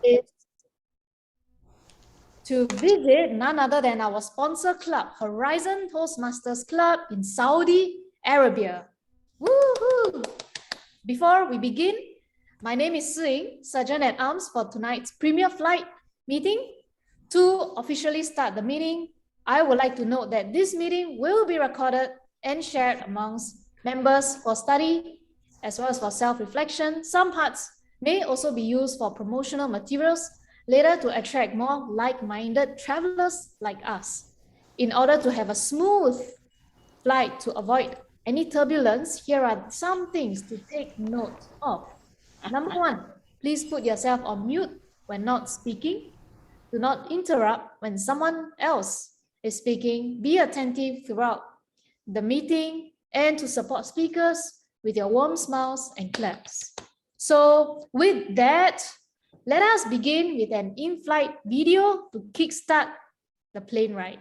is to visit none other than our sponsor club, Horizon Toastmasters Club in Saudi Arabia. Woohoo! Before we begin, my name is Sing, Sergeant at Arms for tonight's Premier Flight meeting. To officially start the meeting, I would like to note that this meeting will be recorded and shared amongst members for study as well as for self-reflection. Some parts may also be used for promotional materials later to attract more like-minded travelers like us. In order to have a smooth flight to avoid any turbulence, here are some things to take note of. Number one, please put yourself on mute when not speaking. Do not interrupt when someone else is speaking. Be attentive throughout the meeting and to support speakers with your warm smiles and claps. So with that, let us begin with an in-flight video to kickstart the plane ride.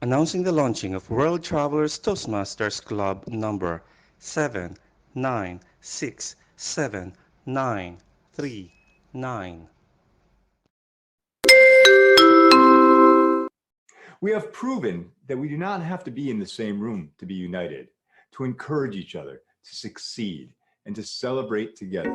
Announcing the launching of World Travelers Toastmasters Club number 7967939. We have proven that we do not have to be in the same room to be united, to encourage each other, to succeed, and to celebrate together.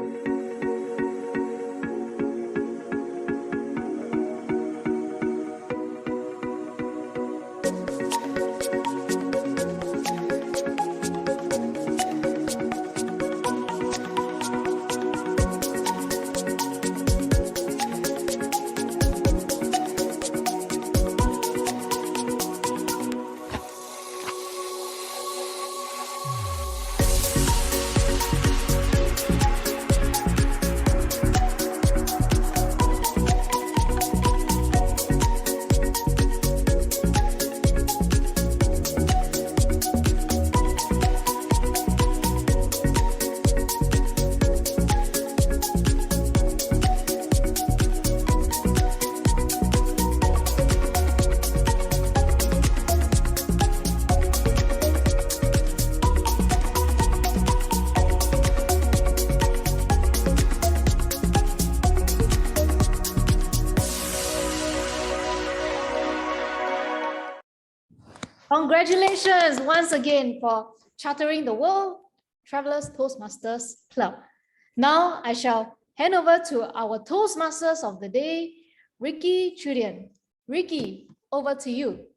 Congratulations once again for chartering the World Travelers Toastmasters Club. Now I shall hand over to our Toastmasters of the day, Ricky Chudian. Ricky, over to you.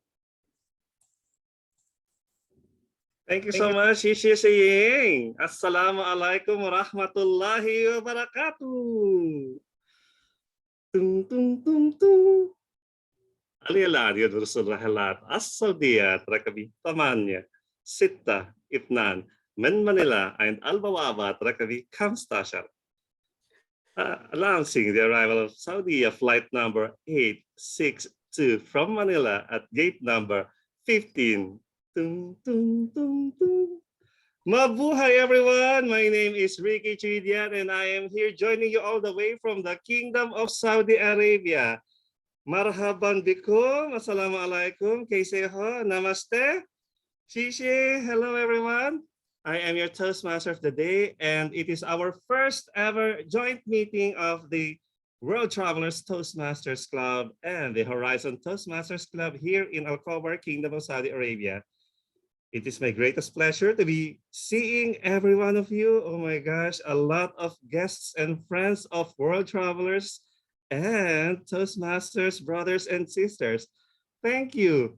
Thank you so much, Shishi Siying. Assalamualaikum warahmatullahi wabarakatuh. Tung tung tung tung. الإعلان يدرس الرحلات السعودية ركبي 8 6 2 من مانيلا and البوابة ركبي 15. Announcing the arrival of Saudi flight number 862 from Manila at gate number 15. Tung, tung, tung, tung. Mabuhay everyone! My name is Ricky Chidian and I am here joining you all the way from the Kingdom of Saudi Arabia. Marhaban bikum, assalamualaikum, kaiseho, namaste, shishi, hello everyone. I am your Toastmaster of the day and it is our first ever joint meeting of the World Travelers Toastmasters Club and the Horizon Toastmasters Club here in Khobar, Kingdom of Saudi Arabia. It is my greatest pleasure to be seeing every one of you. Oh my gosh, a lot of guests and friends of World Travelers and Toastmasters, brothers and sisters. Thank you.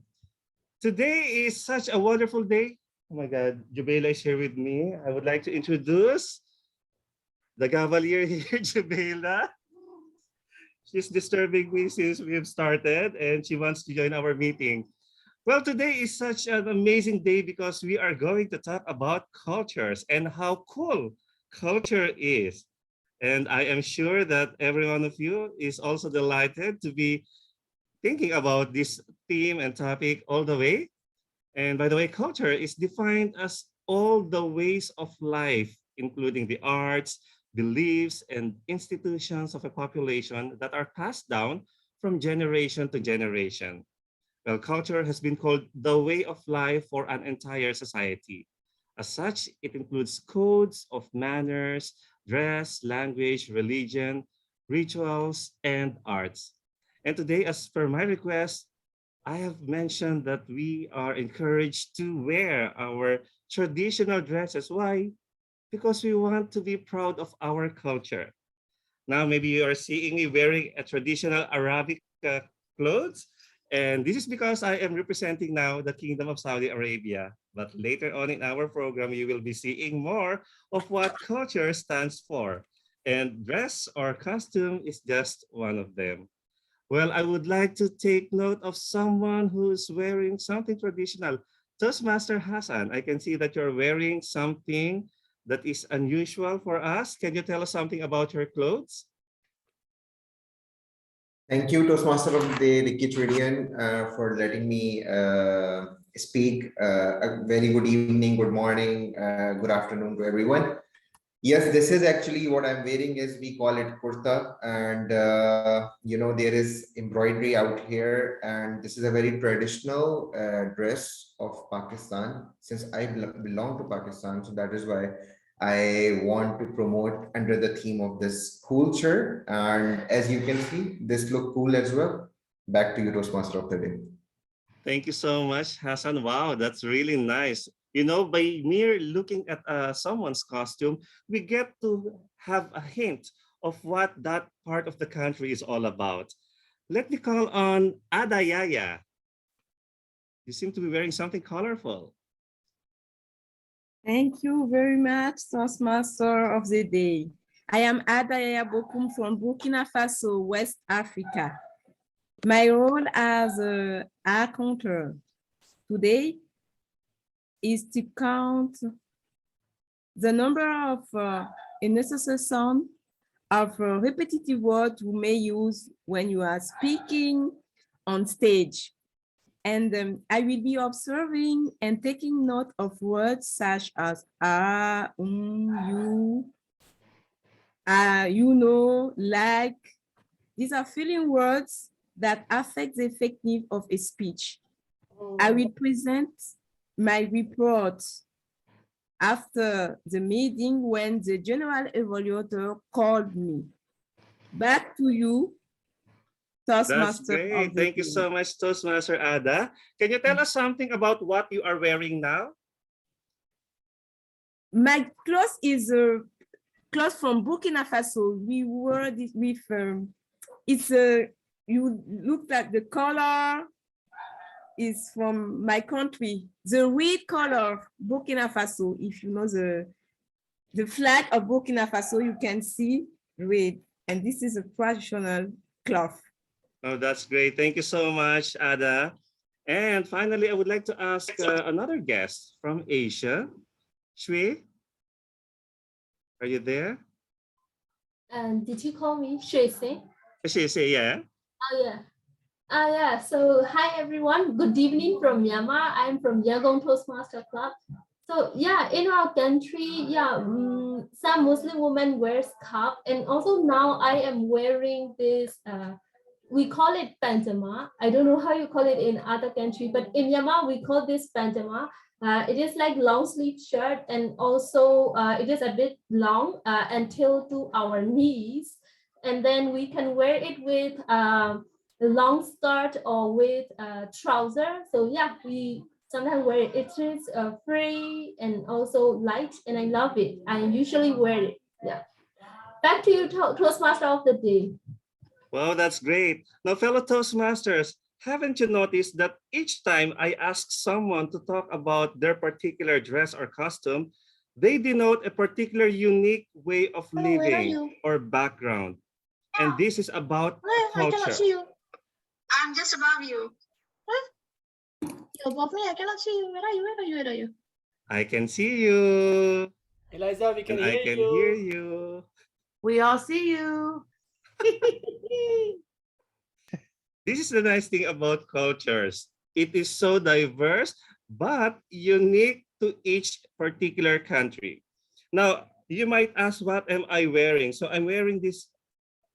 Today is such a wonderful day. Oh my God, Jubaila is here with me. I would like to introduce the Cavalier here, Jubaila. She's disturbing me since we have started and she wants to join our meeting. Well, today is such an amazing day because we are going to talk about cultures and how cool culture is. And I am sure that every one of you is also delighted to be thinking about this theme and topic all the way. And by the way, culture is defined as all the ways of life, including the arts, beliefs, and institutions of a population that are passed down from generation to generation. Well, culture has been called the way of life for an entire society. As such, it includes codes of manners, dress, language, religion, rituals, and arts. And today, as per my request, I have mentioned that we are encouraged to wear our traditional dresses. Why? Because we want to be proud of our culture. Now, maybe you are seeing me wearing a traditional Arabic clothes. And this is because I am representing now the Kingdom of Saudi Arabia. But later on in our program, you will be seeing more of what culture stands for. And dress or costume is just one of them. Well, I would like to take note of someone who's wearing something traditional. Toastmaster Hassan, I can see that you're wearing something that is unusual for us. Can you tell us something about your clothes? Thank you, Toastmaster of the day, Ricky Tridian, for letting me speak. A very good evening, good morning, good afternoon to everyone. Yes, this is actually what I'm wearing is we call it kurta, and there is embroidery out here, and this is a very traditional dress of Pakistan. Since I belong to Pakistan, so that is why I want to promote under the theme of this culture. And as you can see, this look cool as well. Back to you, Toastmaster of the day. Thank you so much, Hassan. Wow, that's really nice. You know, by mere looking at someone's costume, we get to have a hint of what that part of the country is all about. Let me call on Adayaya. You seem to be wearing something colorful. Thank you very much, Toastmaster of the Day. I am Adaya Bokum from Burkina Faso, West Africa. My role as a accountant today is to count the number of unnecessary sound of repetitive words you may use when you are speaking on stage. And I will be observing and taking note of words such as you, you know, like. These are filling words that affect the effectiveness of a speech. I will present my report after the meeting when the general evaluator called me. Back to you, Toastmaster. That's great. Thank you so much, Toastmaster Ada. Can you tell us something about what you are wearing now? My clothes is clothes from Burkina Faso. We wore this with, you look at the color is from my country. The red color, Burkina Faso, if you know the flag of Burkina Faso, you can see red. And this is a traditional cloth. Oh, that's great. Thank you so much, Ada. And finally, I would like to ask another guest from Asia. Shui, are you there? And did you call me Shui? Shui, yeah. Oh, yeah. Yeah. So, hi, everyone. Good evening from Myanmar. I'm from Yangon Toastmaster Club. So, yeah, in our country, some Muslim women wear scarf. And also now I am wearing this, we call it pantama. I don't know how you call it in other country, but in Myanmar, we call this pantama. It is like long sleeve shirt, and also it is a bit long until to our knees. And then we can wear it with a long skirt or with a trouser. So yeah, we sometimes wear it. It is free and also light, and I love it. I usually wear it. Yeah. Back to you, Toastmaster of the Day. Wow, that's great. Now, fellow Toastmasters, haven't you noticed that each time I ask someone to talk about their particular dress or costume, they denote a particular unique way of living or background. And this is about culture. I cannot see you. I'm just above you. What? You're above me. I cannot see you. Where are you? Where are you? Where are you? I can see you. Eliza, we can hear you. I can hear you. We all see you. This is the nice thing about cultures. It is so diverse, but unique to each particular country. Now, you might ask, what am I wearing? So I'm wearing this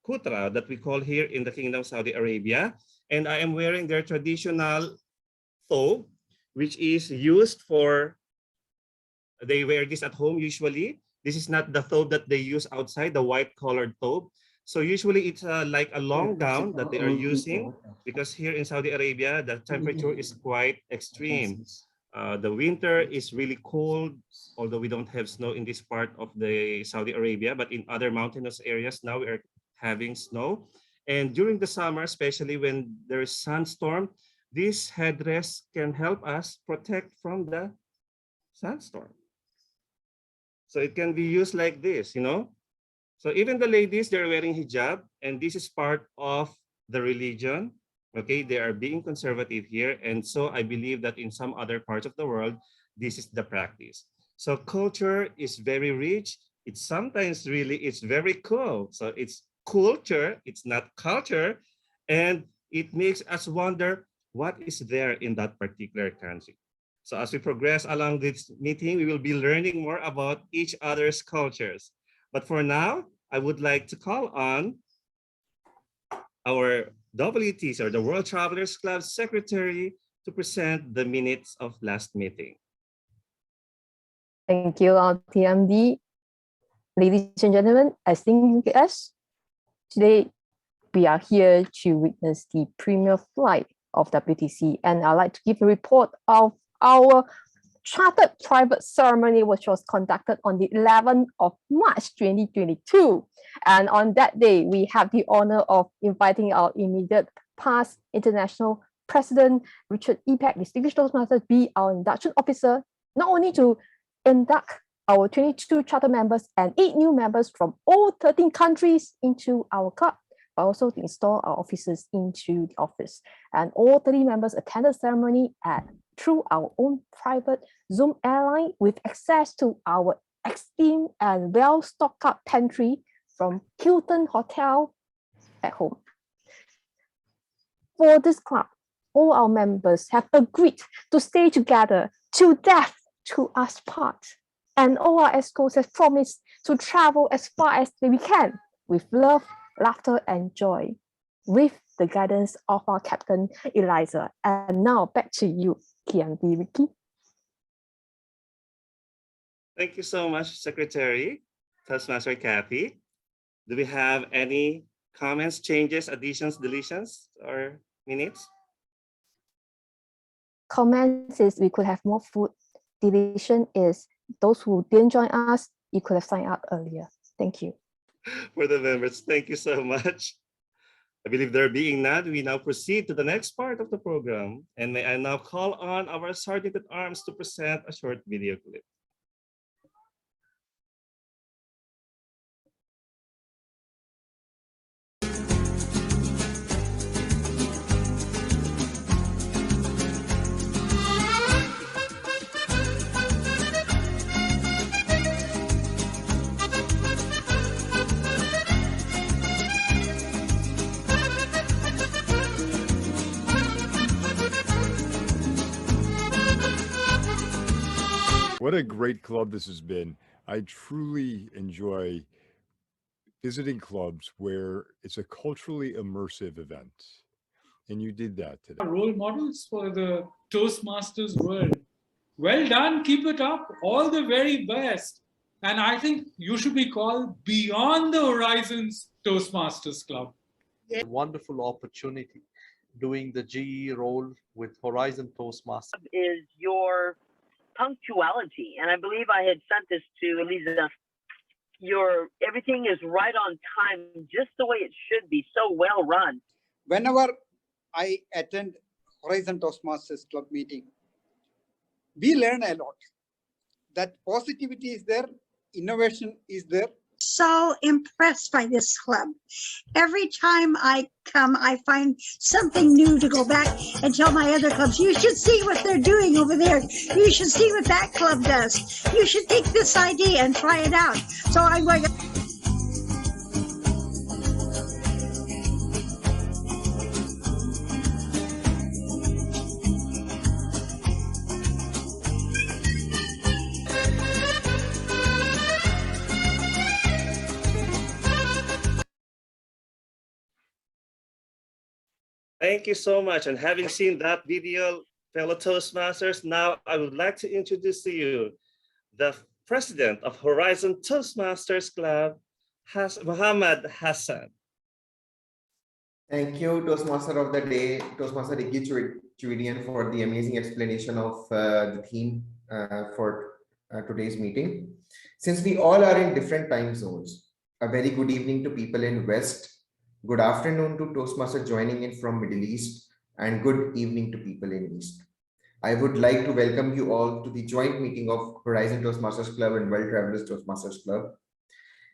kutra that we call here in the Kingdom of Saudi Arabia. and I am wearing their traditional thobe, which is used for, they wear this at home usually. This is not the thobe that they use outside, the white colored thobe. So usually it's like a long gown that they are using, because here in Saudi Arabia, the temperature is quite extreme. The winter is really cold, although we don't have snow in this part of the Saudi Arabia, but in other mountainous areas now we are having snow. And during the summer, especially when there is sandstorm, this headdress can help us protect from the sandstorm. So it can be used like this, you know. So even the ladies, they're wearing hijab, and this is part of the religion. Okay, they are being conservative here. And so I believe that in some other parts of the world, this is the practice. So culture is very rich. It's sometimes really, it's very cool. So it's culture, it's not culture. And it makes us wonder what is there in that particular country. So as we progress along this meeting, we will be learning more about each other's cultures. But for now, I would like to call on our WTC, or the World Travelers Club Secretary, to present the minutes of last meeting. Thank you, TMD. Ladies and gentlemen, distinguished guests, today we are here to witness the premier flight of WTC, and I'd like to give a report of our chartered private ceremony, which was conducted on the 11th of March 2022. And on that day, we have the honor of inviting our immediate past international president, Richard E. Peck, distinguished Toastmasters, be our induction officer, not only to induct our 22 charter members and 8 new members from all 13 countries into our club, but also to install our officers into the office. And all 30 members attended the ceremony through our own private Zoom airline with access to our esteemed and well-stocked up pantry from Hilton Hotel at home. For this club, all our members have agreed to stay together till death to us part. And all our escorts have promised to travel as far as we can with love, laughter, and joy, with the guidance of our captain, Eliza. And now back to you, Kianti Ricky. Thank you so much, Secretary Toastmaster Kathy. Do we have any comments, changes, additions, deletions, or minutes? Comments is we could have more food. Deletion is those who didn't join us, you could have signed up earlier. Thank you. For the members, thank you so much. I believe there being none, we now proceed to the next part of the program. And may I now call on our Sergeant at Arms to present a short video clip. What a great club this has been. I truly enjoy visiting clubs where it's a culturally immersive event. And you did that today. Role models for the Toastmasters world. Well done, keep it up, all the very best. And I think you should be called Beyond the Horizons Toastmasters Club. A wonderful opportunity doing the GE role with Horizon Toastmasters. Is your punctuality, and I believe I had sent this to Eliza. Everything is right on time, just the way it should be, so well run. Whenever I attend Horizon Toastmasters Club meeting, we learn a lot. That positivity is there, innovation is there. So impressed by this club. Every time I come, I find something new to go back and tell my other clubs, you should see what they're doing over there. You should see what that club does. You should take this idea and try it out. So I'm going Thank you so much. And having seen that video, fellow Toastmasters, now I would like to introduce to you the president of Horizon Toastmasters Club, Muhammad Hassan. Thank you, Toastmaster of the Day, Toastmaster Ricky for the amazing explanation of the theme for today's meeting. Since we all are in different time zones, a very good evening to people in West, good afternoon to Toastmaster joining in from Middle East, and good evening to people in East. I would like to welcome you all to the joint meeting of Horizon Toastmasters Club and World Travelers Toastmasters Club.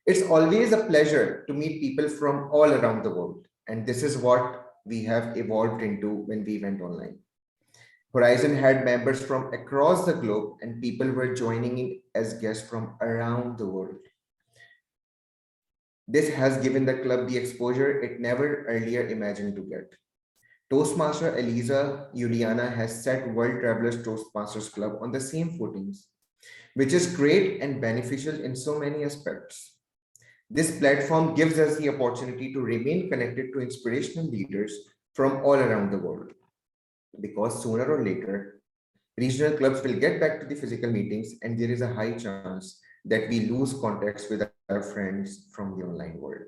It's always a pleasure to meet people from all around the world. And this is what we have evolved into when we went online. Horizon had members from across the globe and people were joining in as guests from around the world. This has given the club the exposure it never earlier imagined to get. Toastmaster Eliza Yullionaire has set World Travelers Toastmasters Club on the same footings, which is great and beneficial in so many aspects. This platform gives us the opportunity to remain connected to inspirational leaders from all around the world. Because sooner or later, regional clubs will get back to the physical meetings and there is a high chance that we lose contacts with our friends from the online world.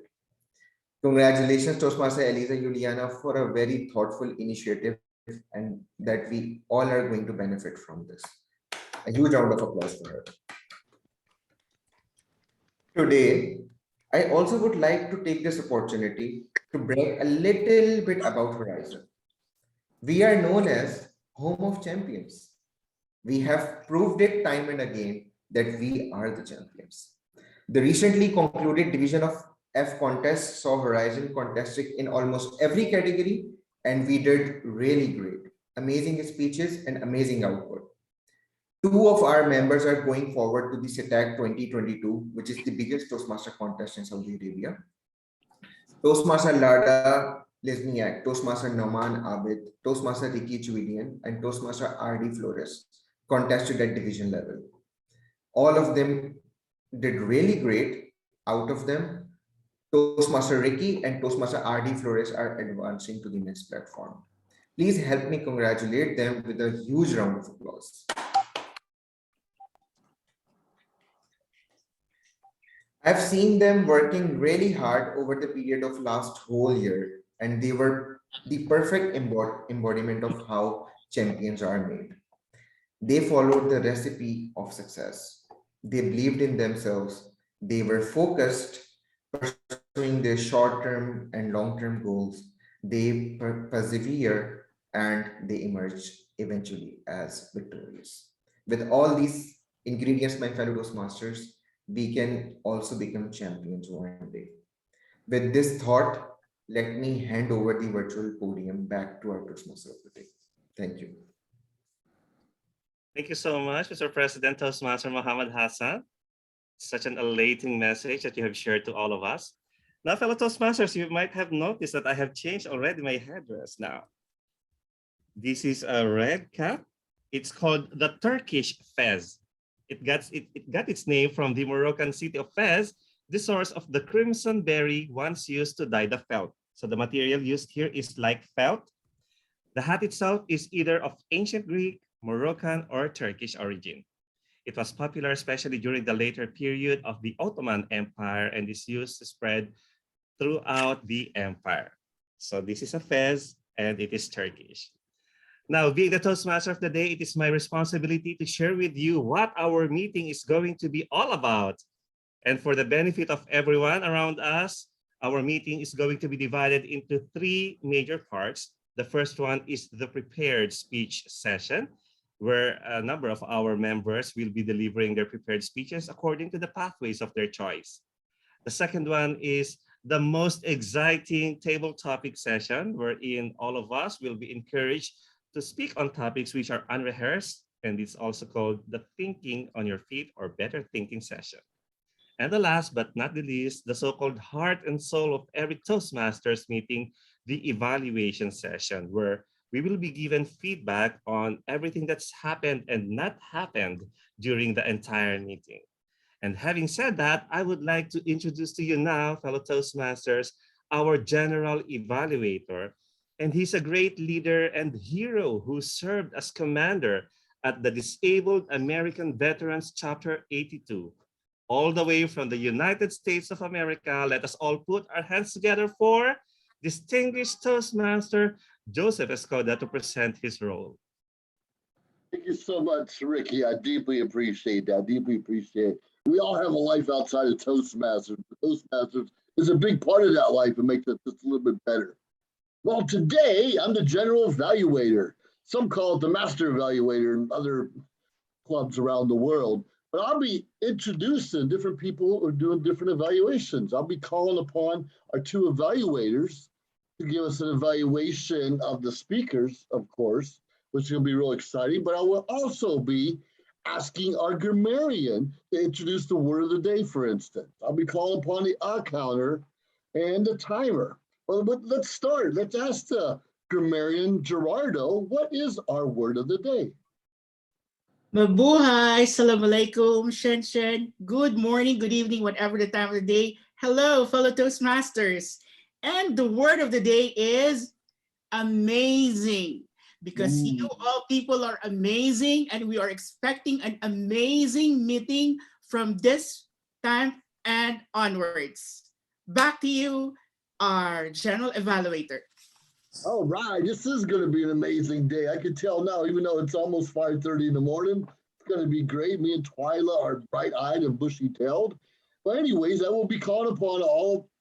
Congratulations, Toastmaster Eliza Yullionaire, for a very thoughtful initiative and that we all are going to benefit from this. A huge round of applause for her. Today, I also would like to take this opportunity to brag a little bit about Horizon. We are known as Home of Champions. We have proved it time and again that we are the champions. The recently concluded Division of F contest saw Horizon contesting in almost every category, and we did really great. Amazing speeches and amazing output. Two of our members are going forward to the SETAC 2022, which is the biggest Toastmaster contest in Saudi Arabia. Toastmaster Lada Lesniak, Toastmaster Noman Abid, Toastmaster Ricky Chuidian, and Toastmaster R.D. Flores contested at division level. All of them did really great. Out of them, Toastmaster Ricky and Toastmaster R.D. Flores are advancing to the next platform. Please help me congratulate them with a huge round of applause. I've seen them working really hard over the period of last whole year, and they were the perfect embodiment of how champions are made. They followed the recipe of success. They believed in themselves. They were focused, pursuing their short-term and long-term goals. They persevere and they emerge eventually as victorious. With all these ingredients, my fellow Toastmasters, we can also become champions one day. With this thought, let me hand over the virtual podium back to our Toastmaster of the day. Thank you. Thank you so much, Mr. President Toastmaster Muhammad Hassan. Such an elating message that you have shared to all of us. Now, fellow Toastmasters, you might have noticed that I have changed already my headdress now. This is a red cap. It's called the Turkish fez. It got its name from the Moroccan city of Fez, the source of the crimson berry once used to dye the felt. So the material used here is like felt. The hat itself is either of ancient Greek, Moroccan, or Turkish origin. It was popular especially during the later period of the Ottoman Empire and is used to spread throughout the empire. So this is a fez and it is Turkish. Now, being the Toastmaster of the day, it is my responsibility to share with you what our meeting is going to be all about. And for the benefit of everyone around us, our meeting is going to be divided into three major parts. The first one is the prepared speech session, where a number of our members will be delivering their prepared speeches according to the pathways of their choice. The second one is the most exciting table topic session, wherein all of us will be encouraged to speak on topics which are unrehearsed, and it's also called the Thinking on Your Feet or Better Thinking session. And the last but not the least, the so-called heart and soul of every Toastmasters meeting, the evaluation session, where we will be given feedback on everything that's happened and not happened during the entire meeting. And having said that, I would like to introduce to you now, fellow Toastmasters, our general evaluator, And he's a great leader and hero who served as commander at the Disabled American Veterans Chapter 82. All the way from the United States of America, let us all put our hands together for distinguished Toastmaster Joseph Escoda to present his role. Thank you so much, Ricky. I deeply appreciate that. Deeply appreciate it. We all have a life outside of Toastmasters. Toastmasters is a big part of that life and makes it just a little bit better. Well, today I'm the general evaluator. Some call it the master evaluator in other clubs around the world. But I'll be introducing different people who are doing different evaluations. I'll be calling upon our two evaluators to give us an evaluation of the speakers, of course, which will be real exciting. But I will also be asking our grammarian to introduce the word of the day, for instance. I'll be calling upon the counter and the timer. Well, but let's start. Let's ask the grammarian Gerardo, what is our word of the day? Mabuhay, Assalamualaikum, Shen. Good morning, good evening, whatever the time of the day. Hello, fellow Toastmasters. And the word of the day is amazing. Because you all people are amazing and we are expecting an amazing meeting from this time and onwards. Back to you, our general evaluator. All right, this is going to be an amazing day. I can tell now, even though it's almost 5:30 in the morning, it's going to be great. Me and Twyla are bright-eyed and bushy-tailed. But anyways, I will be calling upon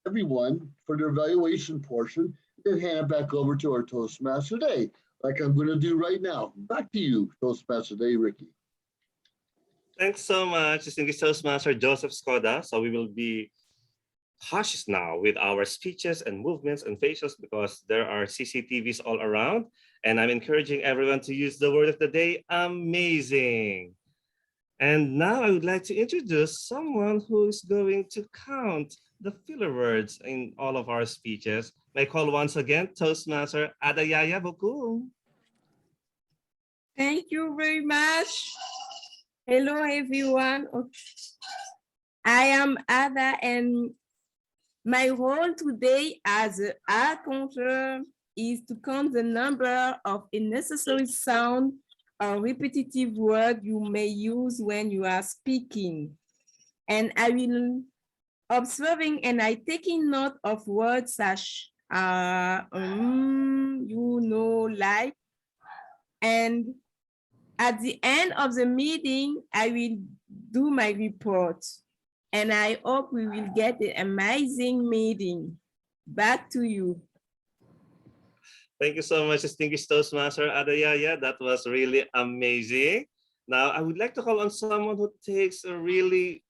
everyone for their evaluation portion and hand it back over to our Toastmaster Day, like I'm going to do right now. Back to you, Toastmaster Day, Ricky. Thanks so much, distinguished Toastmaster Joseph Escoda. So we will be cautious now with our speeches and movements and facials because there are CCTVs all around. And I'm encouraging everyone to use the word of the day, amazing. And now I would like to introduce someone who is going to count the filler words in all of our speeches. May I call once again Toastmaster Adayaya Bokum. Thank you very much. Hello, everyone. I am Ada, and my role today as a counter is to count the number of unnecessary sound or repetitive word you may use when you are speaking. And I will observing and I taking note of words such like, and at the end of the meeting, I will do my report. And I hope we will get an amazing meeting. Back to you. Thank you so much, distinguished Toastmaster Adayaya. That was really amazing. Now, I would like to call on someone who takes a really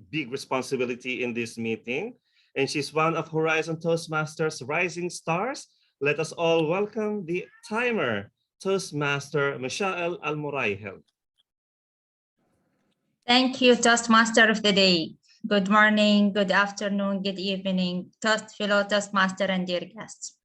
big responsibility in this meeting. And she's one of Horizon Toastmasters Rising Stars. Let us all welcome the timer, Toastmaster Michelle Almorayhel. Thank you, Toastmaster of the Day. Good morning, good afternoon, good evening, fellow Toastmaster and dear guests.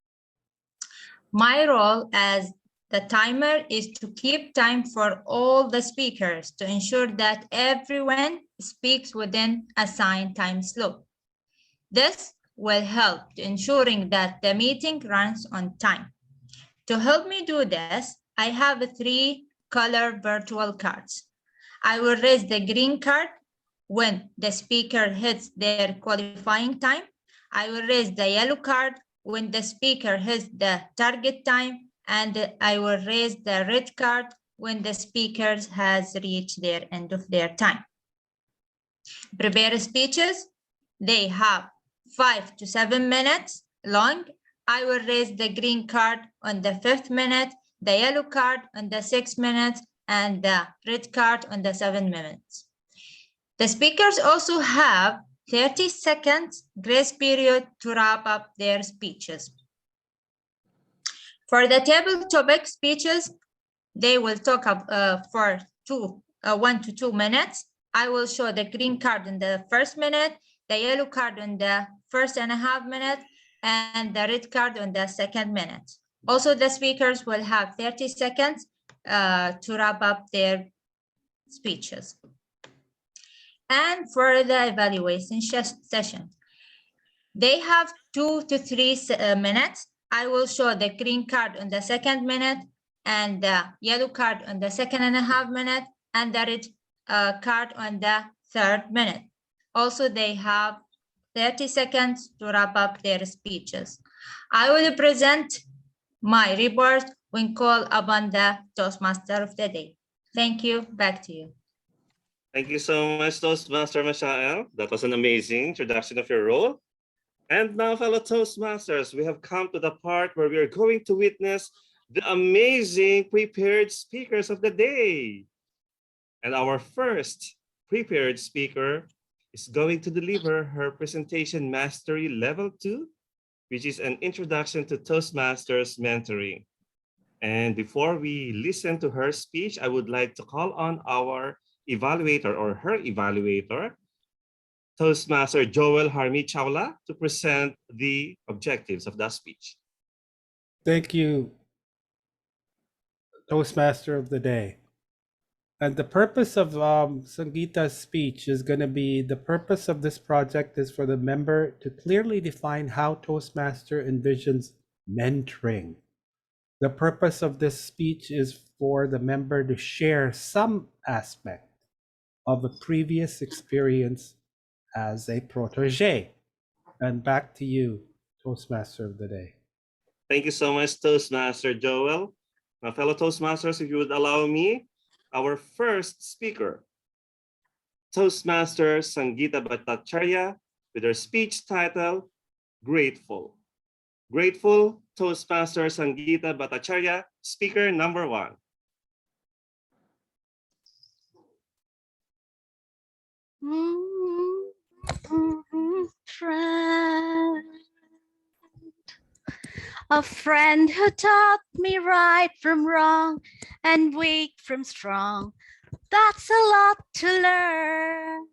My role as the timer is to keep time for all the speakers to ensure that everyone speaks within assigned time slot. This will help to ensuring that the meeting runs on time. To help me do this, I have 3 color virtual cards. I will raise the green card when the speaker hits their qualifying time. I will raise the yellow card when the speaker hits the target time, and I will raise the red card when the speaker has reached their end of their time. Prepare speeches. They have 5 to 7 minutes long. I will raise the green card on the 5th minute, the yellow card on the 6th minute, and the red card on the 7 minutes. The speakers also have 30 seconds grace period to wrap up their speeches. For the table topic speeches, they will talk for 1 to 2 minutes. I will show the green card in the 1st minute, the yellow card in the 1.5 minutes, and the red card on the 2nd minute. Also, the speakers will have 30 seconds to wrap up their speeches. And for the evaluation session, they have 2 to 3 minutes. I will show the green card on the 2nd minute and the yellow card on the 2.5 minute and the red card on the 3rd minute. Also, they have 30 seconds to wrap up their speeches. I will present my report when called upon the Toastmaster of the day. Thank you. Back to you. Thank you so much, Toastmaster Mashael. That was an amazing introduction of your role. And now, fellow Toastmasters, we have come to the part where we are going to witness the amazing prepared speakers of the day. And our first prepared speaker is going to deliver her presentation mastery level 2, which is an introduction to Toastmasters mentoring. And before we listen to her speech, I would like to call on our evaluator or her evaluator, Toastmaster Joel Harmi Chawla, to present the objectives of that speech. Thank you, Toastmaster of the Day. And the purpose of Sangeeta's speech is going to be, the purpose of this project is for the member to clearly define how Toastmaster envisions mentoring. The purpose of this speech is for the member to share some aspect of a previous experience as a protege. And back to you, Toastmaster of the Day. Thank you so much, Toastmaster Joel. Now, fellow Toastmasters, if you would allow me, our first speaker, Toastmaster Sangeeta Bhattacharya, with her speech title, Grateful. Grateful, Toastmaster Sangeeta Bhattacharya, speaker number 1. Friend, a friend who taught me right from wrong and weak from strong. That's a lot to learn.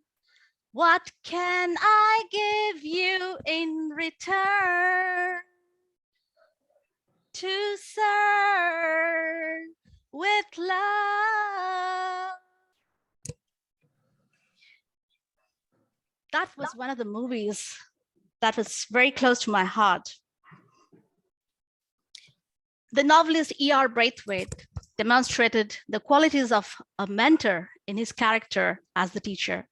What can I give you in return? To serve with love. That was one of the movies that was very close to my heart. The novelist E.R. Braithwaite demonstrated the qualities of a mentor in his character as the teacher.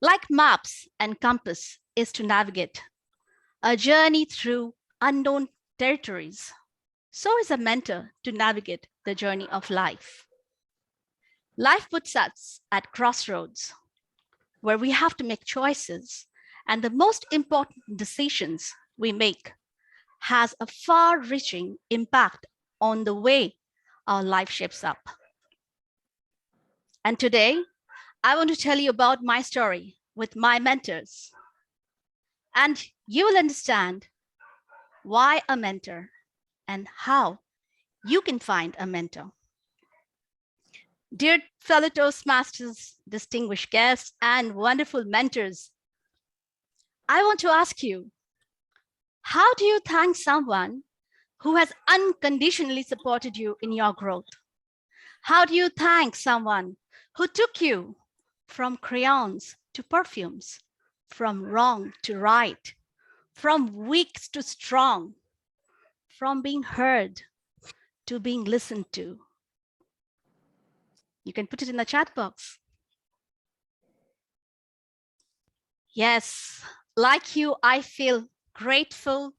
Like maps and compass is to navigate a journey through unknown territories, so is a mentor to navigate the journey of life. Life puts us at crossroads where we have to make choices, and the most important decisions we make has a far-reaching impact on the way our life shapes up. And today, I want to tell you about my story with my mentors. And you will understand why a mentor and how you can find a mentor. Dear fellow Toastmasters, distinguished guests, and wonderful mentors, I want to ask you, how do you thank someone who has unconditionally supported you in your growth? How do you thank someone who took you from crayons to perfumes, from wrong to right, from weak to strong, from being heard to being listened to? You can put it in the chat box. Yes, like you, I feel grateful,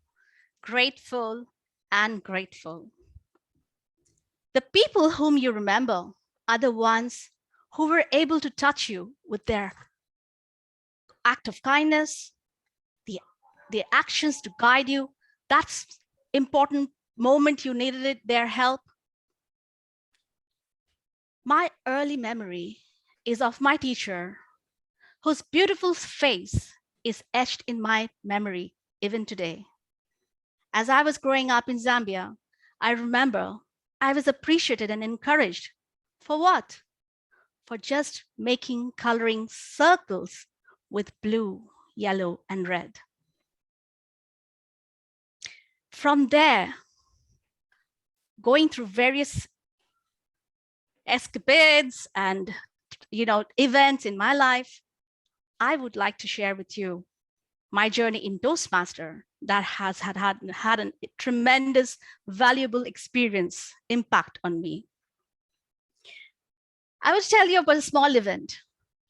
grateful, and grateful. The people whom you remember are the ones who were able to touch you with their act of kindness, the actions to guide you. That's important moment you needed it, their help. My early memory is of my teacher, whose beautiful face is etched in my memory even today. As I was growing up in Zambia, I remember I was appreciated and encouraged. For what? For just coloring circles with blue, yellow, and red. From there, going through various escapades and events in my life, I would like to share with you my journey in Toastmaster that has had a tremendous, valuable experience, impact on me. I will tell you about a small event.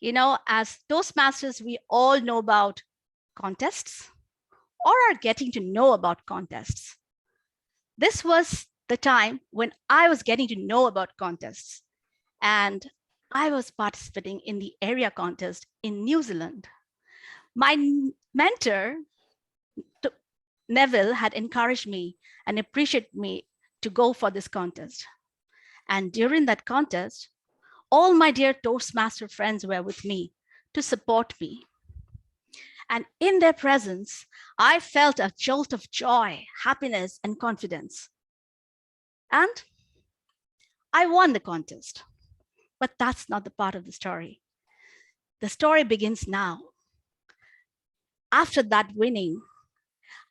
You know, as Toastmasters, we all know about contests or are getting to know about contests. This was the time when I was getting to know about contests, and I was participating in the area contest in New Zealand. My mentor, Neville, had encouraged me and appreciated me to go for this contest. And during that contest, all my dear Toastmaster friends were with me to support me. And in their presence, I felt a jolt of joy, happiness, and confidence. And I won the contest. But that's not the part of the story. The story begins now. After that winning,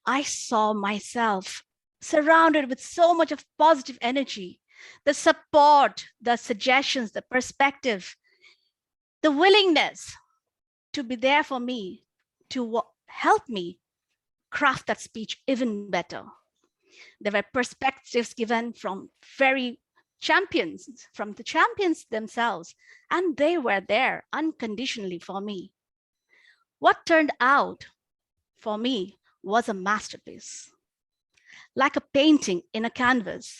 I saw myself surrounded with so much of positive energy, the support, the suggestions, the perspective, the willingness to be there for me, to help me craft that speech even better. There were perspectives given from the champions themselves, and they were there unconditionally for me. What turned out for me was a masterpiece, like a painting in a canvas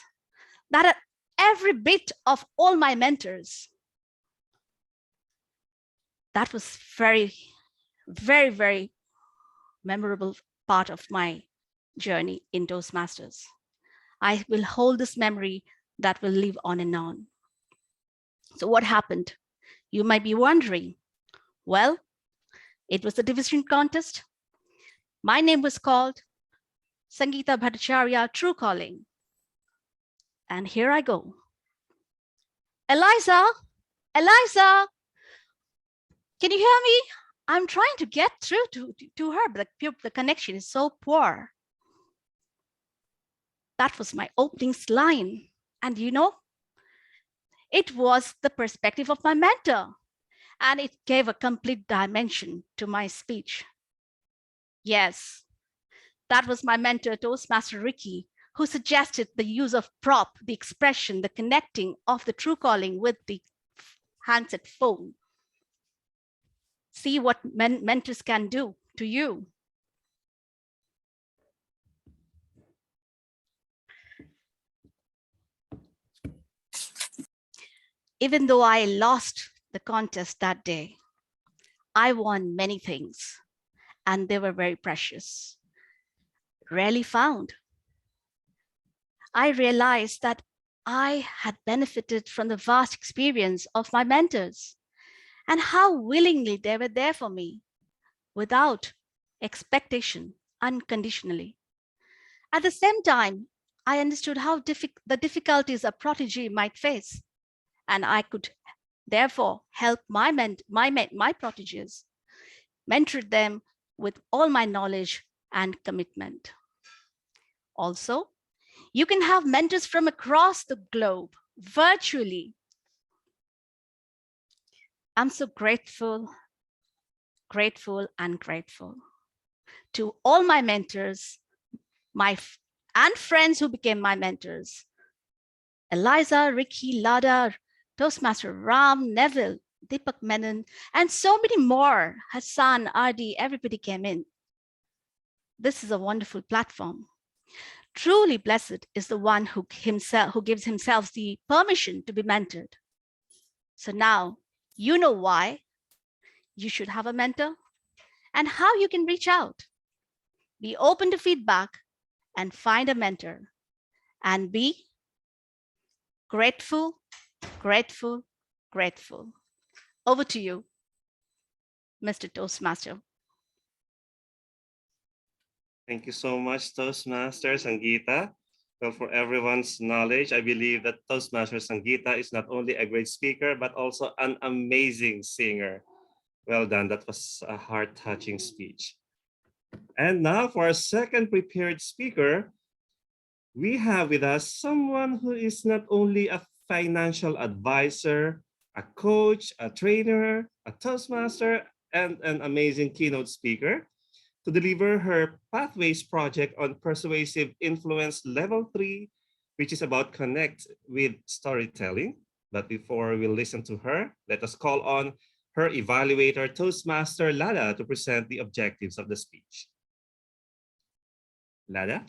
that had every bit of all my mentors. That was very, very, very memorable part of my journey in Toastmasters. I will hold this memory that will live on and on. So what happened? You might be wondering. Well, it was a division contest. My name was called Sangeeta Bhattacharya True Calling. And here I go. Eliza, Eliza, can you hear me? I'm trying to get through to her, but the connection is so poor. That was my opening line. And you know, it was the perspective of my mentor, and it gave a complete dimension to my speech. Yes, that was my mentor, Toastmaster Ricky, who suggested the use of prop, the expression, the connecting of the true calling with the handset phone. See what mentors can do to you. Even though I lost the contest that day, I won many things, and they were very precious, rarely found. I realized that I had benefited from the vast experience of my mentors and how willingly they were there for me without expectation, unconditionally. At the same time, I understood how the difficulties a protege might face, and I could therefore help my proteges, mentor them with all my knowledge and commitment. Also, you can have mentors from across the globe virtually. I'm so grateful to all my mentors, and friends who became my mentors. Eliza, Ricky, Lada, Toastmaster Ram, Neville, Deepak Menon, and so many more. Hassan, Adi, everybody came in. This is a wonderful platform. Truly blessed is the one who gives himself the permission to be mentored. So now you know why you should have a mentor and how you can reach out. Be open to feedback and find a mentor, and be grateful, grateful, grateful. Over to you, Mr. Toastmaster. Thank you so much, Toastmaster Sangeeta. Well, for everyone's knowledge, I believe that Toastmaster Sangeeta is not only a great speaker, but also an amazing singer. Well done. That was a heart-touching speech. And now for our second prepared speaker, we have with us someone who is not only a financial advisor, a coach, a trainer, a Toastmaster, and an amazing keynote speaker, to deliver her Pathways project on Persuasive Influence Level 3, which is about connect with storytelling. But before we listen to her, let us call on her evaluator, Toastmaster Lada, to present the objectives of the speech. Lada?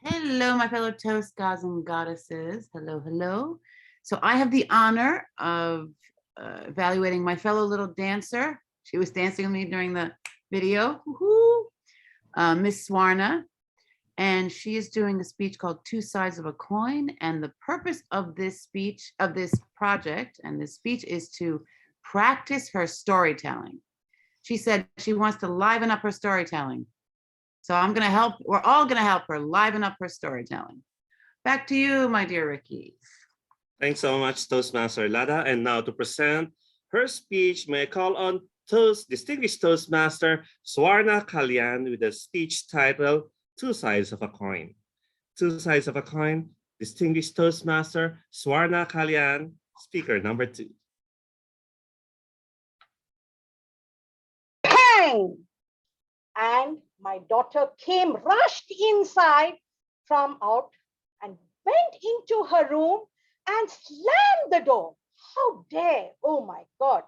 Hello, my fellow Toast gods and goddesses. Hello, hello. So I have the honor of evaluating my fellow little dancer. She was dancing with me during the video, Miss Swarna. And she is doing a speech called Two Sides of a Coin. And the purpose of this speech, of this project and this speech is to practice her storytelling. She said she wants to liven up her storytelling. So I'm gonna help, we're all gonna help her liven up her storytelling. Back to you, my dear Ricky. Thanks so much, Toastmaster Lada. And now to present her speech, may I call on distinguished Toastmaster Swarna Kalyan with a speech titled Two Sides of a Coin. Two Sides of a Coin, distinguished Toastmaster Swarna Kalyan, speaker number 2. Bang! And my daughter rushed inside from out and went into her room and slammed the door. How dare, oh my God.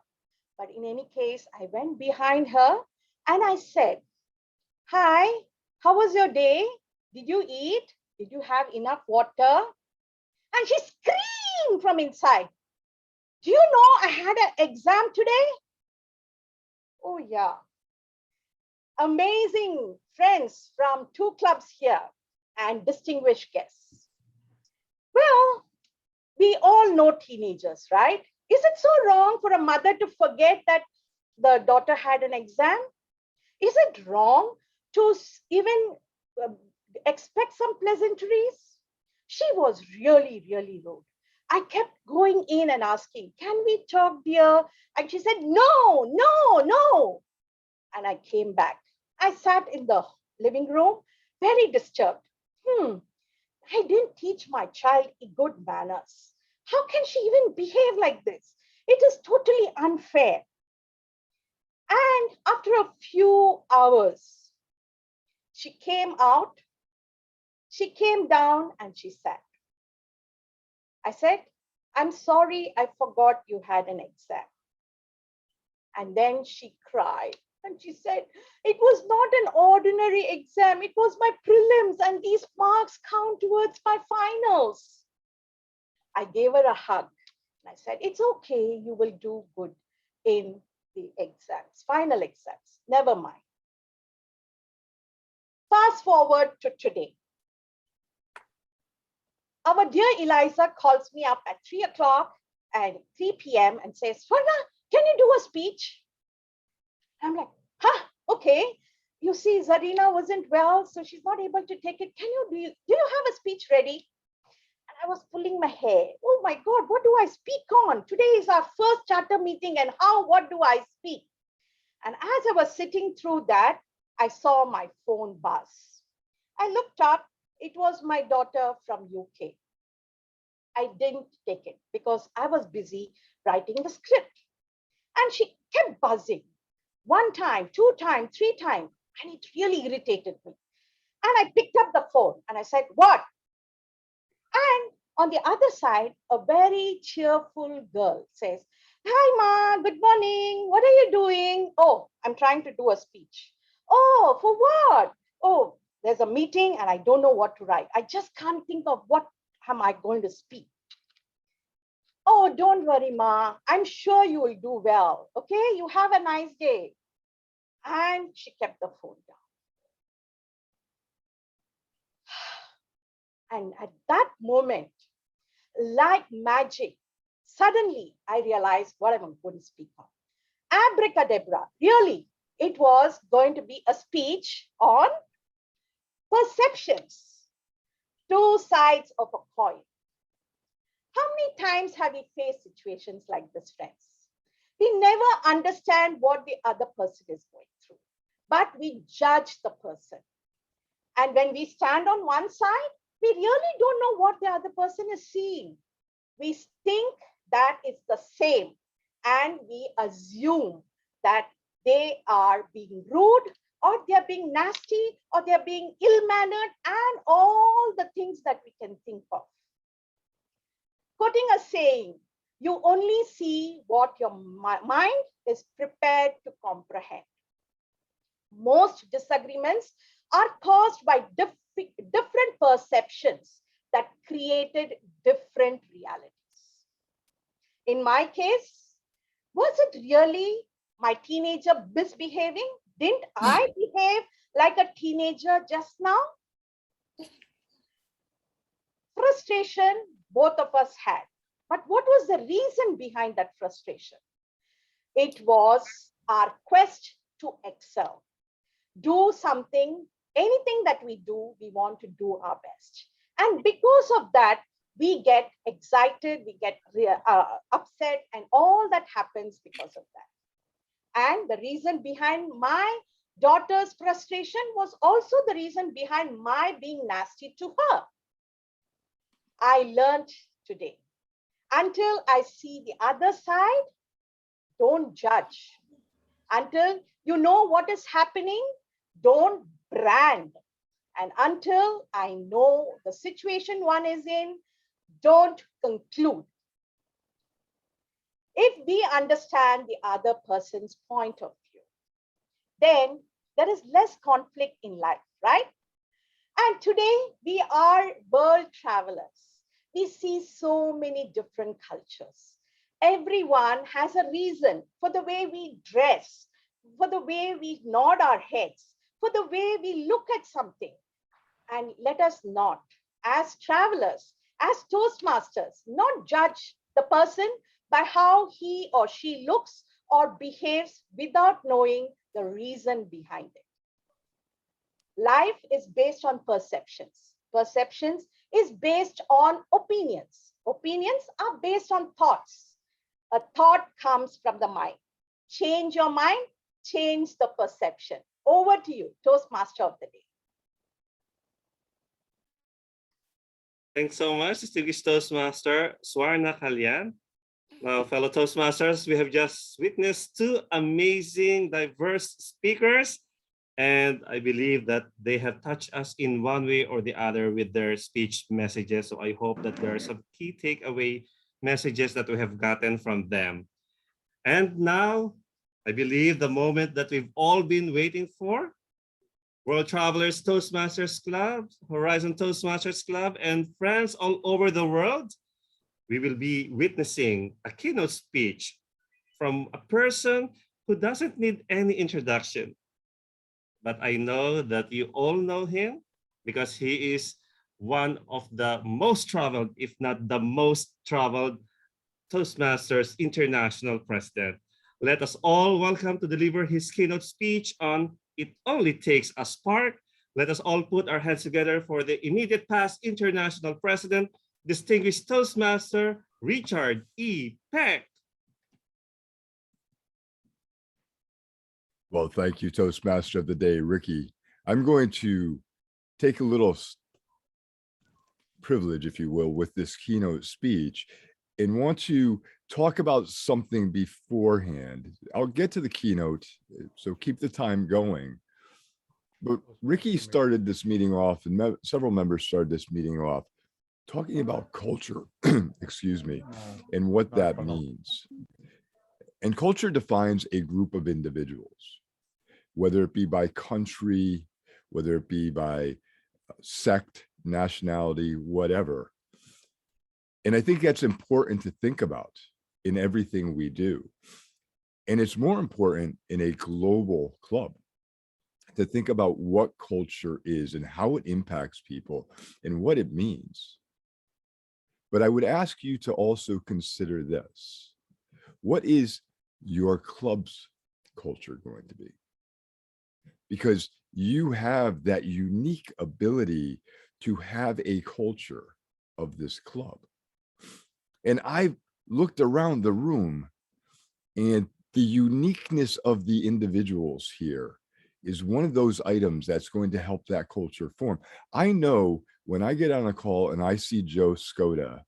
But in any case, I went behind her and I said, hi, how was your day? Did you eat? Did you have enough water? And she screamed from inside. Do you know I had an exam today? Oh yeah. Amazing friends from 2 clubs here and distinguished guests. Well, we all know teenagers, right? Is it so wrong for a mother to forget that the daughter had an exam? Is it wrong to even expect some pleasantries? She was really, really rude. I kept going in and asking, can we talk, dear? And she said, no, no, no. And I came back. I sat in the living room, very disturbed. I didn't teach my child good manners. How can she even behave like this? It is totally unfair. And after a few hours, she came out, she came down and she sat. I said, I'm sorry, I forgot you had an exam. And then she cried. And she said, it was not an ordinary exam. It was my prelims and these marks count towards my finals. I gave her a hug. And I said, it's okay. You will do good in the exams, final exams. Never mind. Fast forward to today. Our dear Eliza calls me up at 3 o'clock and 3 p.m. and says, Swarna, can you do a speech? I'm like, okay. You see, Zarina wasn't well, so she's not able to take it. Do you have a speech ready? And I was pulling my hair. Oh my God, what do I speak on? Today is our first charter meeting and what do I speak? And as I was sitting through that, I saw my phone buzz. I looked up, it was my daughter from UK. I didn't take it because I was busy writing the script. And she kept buzzing. 1 time, 2 times, 3 times, and it really irritated me. And I picked up the phone and I said, what? And on the other side, a very cheerful girl says, hi, Ma, good morning. What are you doing? Oh, I'm trying to do a speech. Oh, for what? Oh, there's a meeting and I don't know what to write. I just can't think of what am I going to speak. Oh, don't worry, Ma. I'm sure you will do well. Okay, you have a nice day. And she kept the phone down. And at that moment, like magic, suddenly I realized what I'm going to speak on. Abracadabra, really, it was going to be a speech on perceptions, 2 sides of a coin. How many times have we faced situations like this, friends? We never understand what the other person is going through, but we judge the person. And when we stand on one side, we really don't know what the other person is seeing. We think that it's the same, and we assume that they are being rude, or they're being nasty, or they're being ill-mannered, and all the things that we can think of. Quoting a saying, you only see what your mind is prepared to comprehend. Most disagreements are caused by different perceptions that created different realities. In my case, was it really my teenager misbehaving? Didn't I behave like a teenager just now? Frustration both of us had. But what was the reason behind that frustration? It was our quest to excel. Do something, anything that we do, we want to do our best. And because of that, we get excited, we get upset, and all that happens because of that. And the reason behind my daughter's frustration was also the reason behind my being nasty to her. I learned today, until I see the other side, don't judge. Until you know what is happening, don't brand. And until I know the situation one is in, don't conclude. If we understand the other person's point of view, then there is less conflict in life, right? And today we are world travelers. We see so many different cultures. Everyone has a reason for the way we dress, for the way we nod our heads, for the way we look at something. And let us not, as travelers, as Toastmasters, not judge the person by how he or she looks or behaves without knowing the reason behind it. Life is based on perceptions. Perceptions is based on opinions. Opinions are based on thoughts. A thought comes from the mind. Change your mind, change the perception. Over to you, Toastmaster of the day. Thanks so much, distinguished Toastmaster Swarna Kalyan. Now, fellow Toastmasters, we have just witnessed two amazing, diverse speakers, and I believe that they have touched us in one way or the other with their speech messages. So I hope that there are some key takeaway messages that we have gotten from them. And now, I believe the moment that we've all been waiting for, World Travelers Toastmasters Club, Horizon Toastmasters Club, and friends all over the world, we will be witnessing a keynote speech from a person who doesn't need any introduction. But I know that you all know him because he is one of the most traveled, if not the most traveled, Toastmasters International President. Let us all welcome to deliver his keynote speech on It Only Takes a Spark. Let us all put our hands together for the immediate past International President, distinguished Toastmaster Richard E. Peck. Well, thank you, Toastmaster of the Day, Ricky. I'm going to take a little privilege, if you will, with this keynote speech and want to talk about something beforehand. I'll get to the keynote, so keep the time going. But Ricky started this meeting off, and several members started this meeting off talking about culture, excuse me, and what that means. And culture defines a group of individuals, whether it be by country, whether it be by sect, nationality, whatever. And I think that's important to think about in everything we do. And it's more important in a global club to think about what culture is and how it impacts people and what it means. But I would ask you to also consider this. What is your club's culture going to be? Because you have that unique ability to have a culture of this club. And I've looked around the room, and the uniqueness of the individuals here is one of those items that's going to help that culture form. I know when I get on a call and I see Joe Skoda,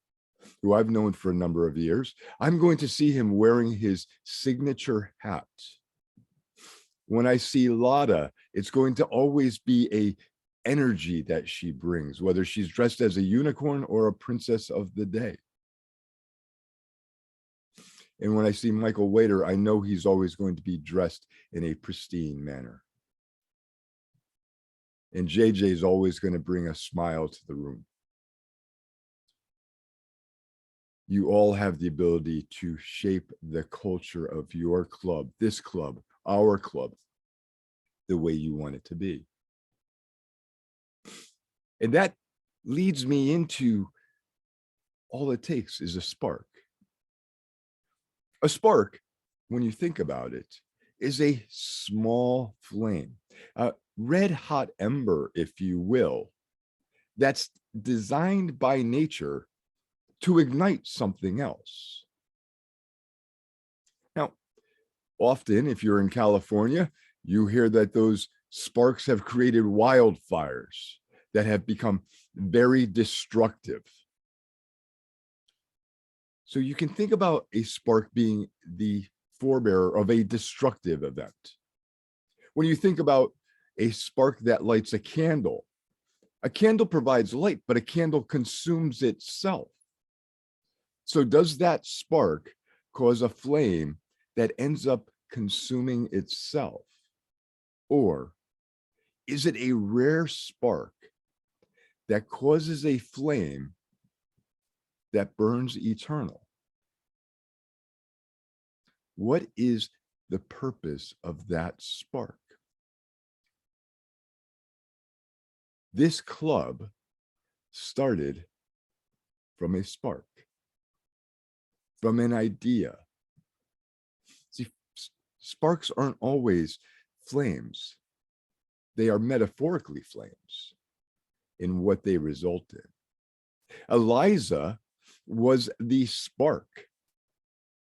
who I've known for a number of years, I'm going to see him wearing his signature hat. When I see Lada, it's going to always be a energy that she brings, whether she's dressed as a unicorn or a princess of the day. And when I see Michael Waiter, I know he's always going to be dressed in a pristine manner. And JJ is always going to bring a smile to the room. You all have the ability to shape the culture of your club, this club, our club, the way you want it to be. And that leads me into all it takes is a spark. A spark, when you think about it, is a small flame, a red hot ember, if you will, that's designed by nature to ignite something else. Now, often, if you're in California, you hear that those sparks have created wildfires that have become very destructive. So you can think about a spark being the forebearer of a destructive event. When you think about a spark that lights a candle provides light, but a candle consumes itself. So does that spark cause a flame that ends up consuming itself? Or is it a rare spark that causes a flame that burns eternal? What is the purpose of that spark? This club started from a spark, from an idea. See, sparks aren't always flames. They are metaphorically flames in what they result in. Eliza was the spark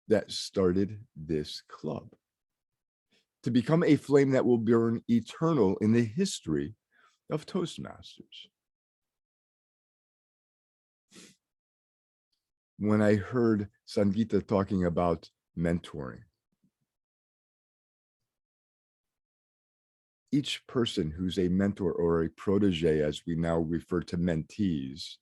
that started this club to become a flame that will burn eternal in the history of Toastmasters. When I heard Sangeeta talking about mentoring, each person who's a mentor or a protege, as we now refer to mentees,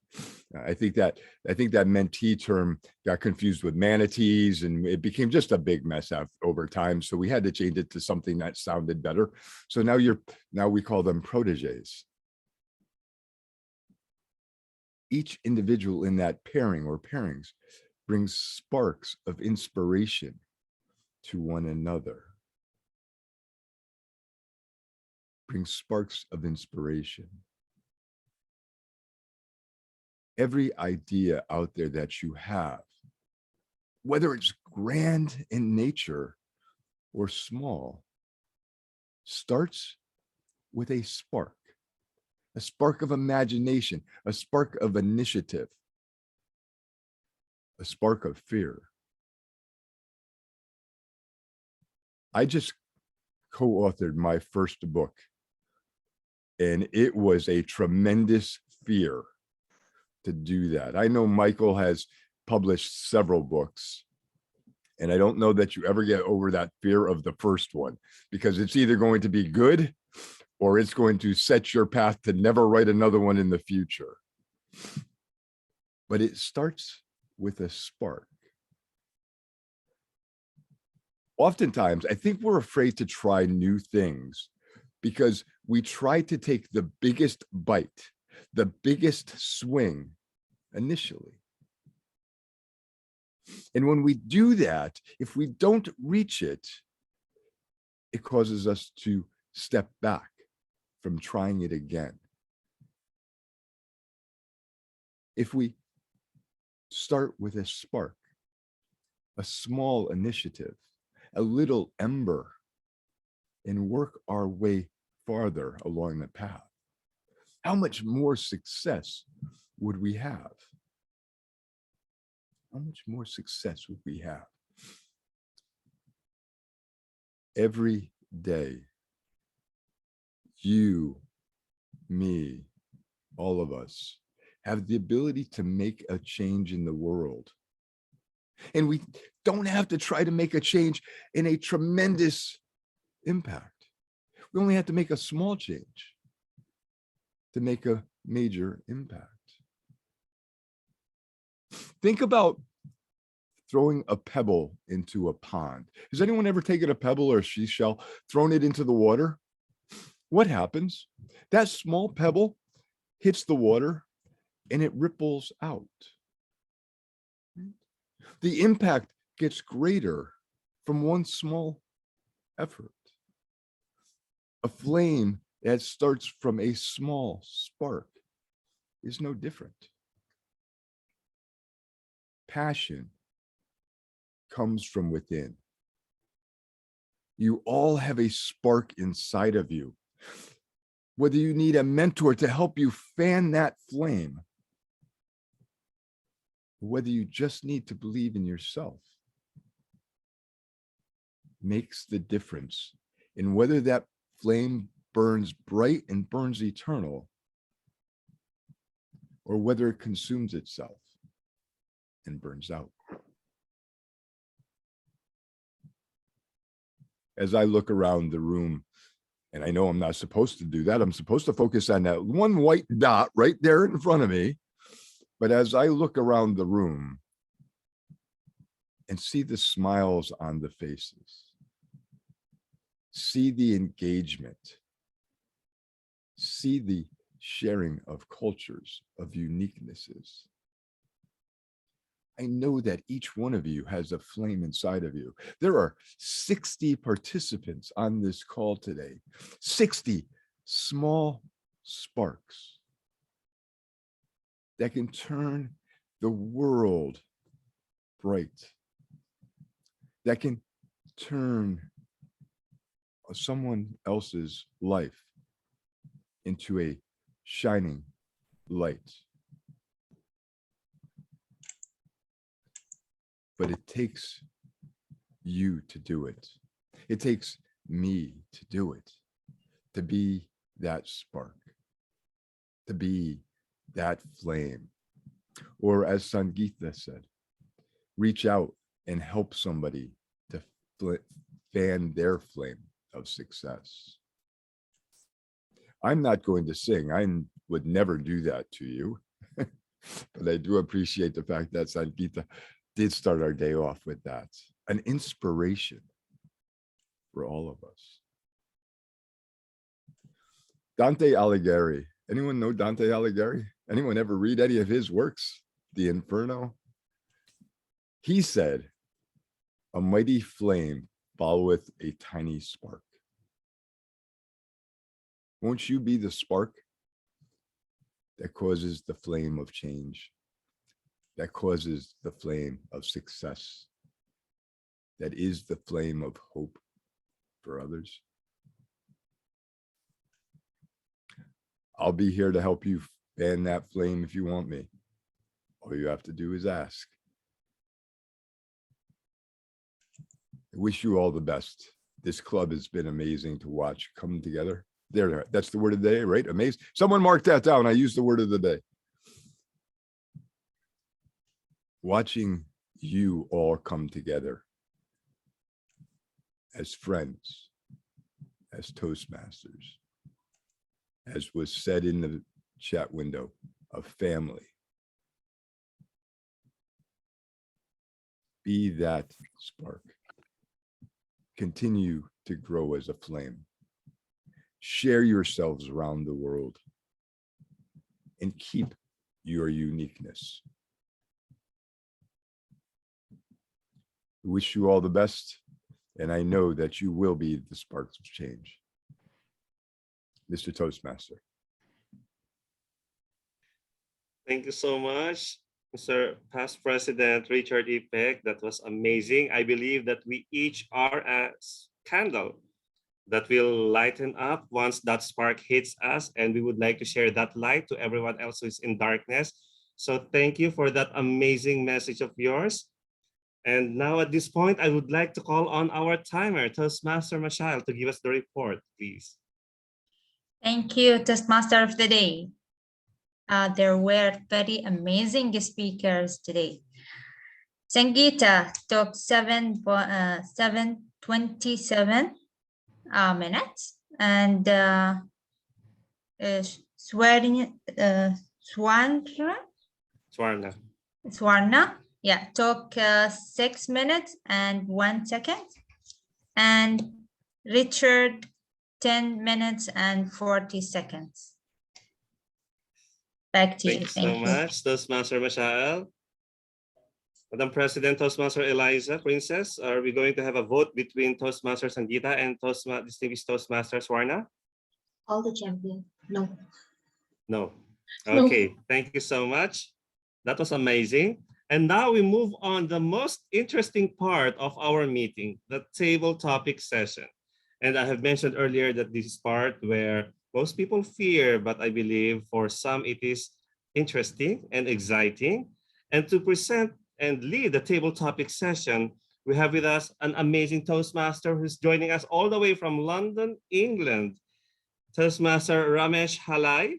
I think that mentee term got confused with manatees, and it became just a big mess over time. So we had to change it to something that sounded better. So now we call them proteges. Each individual in that pairing or pairings brings sparks of inspiration to one another. Brings sparks of inspiration. Every idea out there that you have, whether it's grand in nature or small, starts with a spark of imagination, a spark of initiative, a spark of fear. I just co-authored my first book, and it was a tremendous fear to do that. I know Michael has published several books, and I don't know that you ever get over that fear of the first one, because it's either going to be good or it's going to set your path to never write another one in the future. But it starts with a spark. Oftentimes, I think we're afraid to try new things because we try to take the biggest bite, the biggest swing initially. And when we do that, if we don't reach it, it causes us to step back from trying it again. If we start with a spark, a small initiative, a little ember, and work our way farther along the path, how much more success would we have? How much more success would we have? Every day, you, me, all of us have the ability to make a change in the world. And we don't have to try to make a change in a tremendous impact. We only have to make a small change to make a major impact. Think about throwing a pebble into a pond. Has anyone ever taken a pebble or a seashell, thrown it into the water? What happens? That small pebble hits the water and it ripples out. The impact gets greater from one small effort. A flame that starts from a small spark is no different. Passion comes from within. You all have a spark inside of you. Whether you need a mentor to help you fan that flame, or whether you just need to believe in yourself, makes the difference in whether that flame burns bright and burns eternal, or whether it consumes itself and burns out. As I look around the room, and I know I'm not supposed to do that, I'm supposed to focus on that one white dot right there in front of me. But as I look around the room and see the smiles on the faces, see the engagement, see the sharing of cultures, of uniquenesses, I know that each one of you has a flame inside of you. There are 60 participants on this call today, 60 small sparks that can turn the world bright, that can turn someone else's life into a shining light. But it takes you to do it. It takes me to do it, to be that spark, to be that flame. Or as Sangeeta said, reach out and help somebody to fan their flame of success. I'm not going to sing. I would never do that to you, but I do appreciate the fact that Sangeeta did start our day off with that, an inspiration for all of us. Dante Alighieri. Anyone know Dante Alighieri? Anyone ever read any of his works? The Inferno? He said, a mighty flame followeth a tiny spark. Won't you be the spark that causes the flame of change, that causes the flame of success, that is the flame of hope for others? I'll be here to help you fan that flame if you want me. All you have to do is ask. I wish you all the best. This club has been amazing to watch come together. There, that's the word of the day, right? Amazing. Someone mark that down. I used the word of the day. Watching you all come together as friends, as Toastmasters, as was said in the chat window, of family. Be that spark. Continue to grow as a flame. Share yourselves around the world and keep your uniqueness. I wish you all the best, and I know that you will be the sparks of change. Mr. Toastmaster. Thank you so much, Mr. Past President Richard E. Peck. That was amazing. I believe that we each are a candle that will lighten up once that spark hits us, and we would like to share that light to everyone else who is in darkness. So thank you for that amazing message of yours. And now at this point, I would like to call on our timer, Toastmaster Mashal, to give us the report, please. Thank you, Toastmaster of the Day. There were very amazing speakers today. Sangeeta took 7:27 minutes. and Swarna. Yeah, took 6 minutes and 1 second. And Richard, 10 minutes and 40 seconds. Back to you. Thank you so much, Toastmaster Mashael. Madam President, Toastmaster Eliza, Princess, are we going to have a vote between Toastmaster Sangeeta and Distinguished Toastmaster Swarna? All the champion. No. No. No. Okay, thank you so much. That was amazing. And now we move on the most interesting part of our meeting, the table topic session. And I have mentioned earlier that this is part where most people fear, but I believe for some it is interesting and exciting. And to present and lead the table topic session, we have with us an amazing Toastmaster who's joining us all the way from London, England. Toastmaster Ramesh Halai.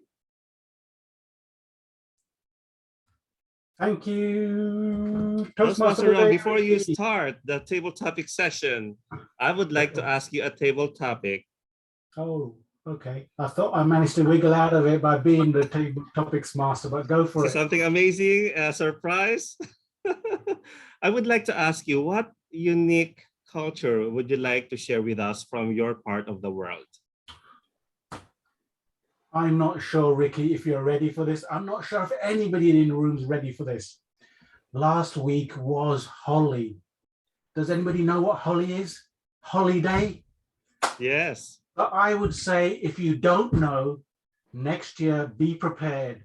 Thank you, Toastmaster Ram, before you start the table topic session, I would like to ask you a table topic. Oh, okay. I thought I managed to wiggle out of it by being the table topics master, but go for it. Something amazing, a surprise. I would like to ask you, what unique culture would you like to share with us from your part of the world? I'm not sure, Ricky, if you're ready for this. I'm not sure if anybody in the room is ready for this. Last week was Holi. Does anybody know what Holi is? Holiday? Yes. But I would say if you don't know, next year, be prepared.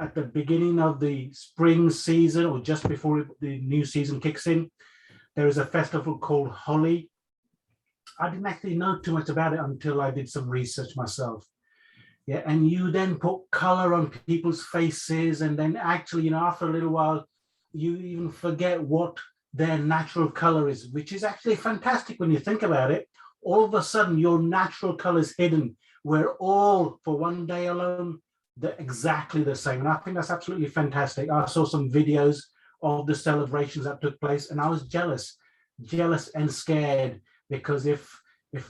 At the beginning of the spring season or just before the new season kicks in, there is a festival called Holi. I didn't actually know too much about it until I did some research myself. Yeah, and you then put color on people's faces, and then actually, after a little while, you even forget what their natural color is, which is actually fantastic when you think about it. All of a sudden, your natural color is hidden. We're all, for one day alone, they're exactly the same. And I think that's absolutely fantastic. I saw some videos of the celebrations that took place, and I was jealous and scared, because if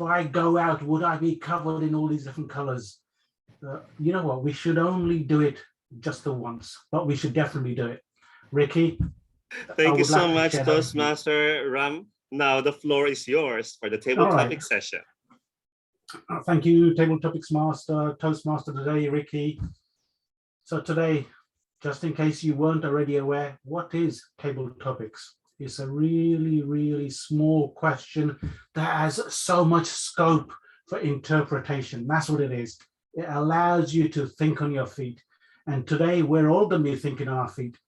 I go out, would I be covered in all these different colors? You know what, we should only do it just the once, but we should definitely do it. Ricky? Thank you so much, Toastmaster Ram. Now the floor is yours for the table topic session. Thank you, Table Topics Master, Toastmaster today, Ricky. So today, just in case you weren't already aware, what is Table Topics? It's a really, really small question that has so much scope for interpretation. That's what it is. It allows you to think on your feet. And today we're all going to be thinking on our feet.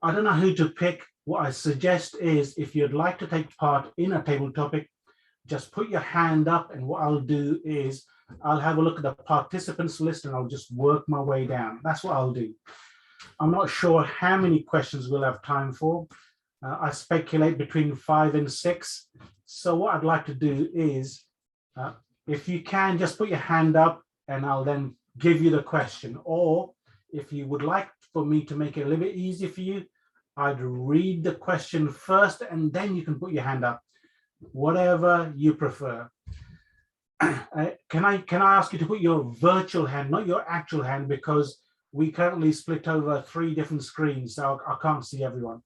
I don't know who to pick. What I suggest is, if you'd like to take part in a table topic, just put your hand up, and what I'll do is I'll have a look at the participants list and I'll just work my way down. That's what I'll do. I'm not sure how many questions we'll have time for. I speculate between 5 and 6. So what I'd like to do is, if you can, just put your hand up, and I'll then give you the question. Or if you would like for me to make it a little bit easier for you, I'd read the question first, and then you can put your hand up, whatever you prefer. Can I ask you to put your virtual hand, not your actual hand, because we currently split over 3 different screens, so I can't see everyone.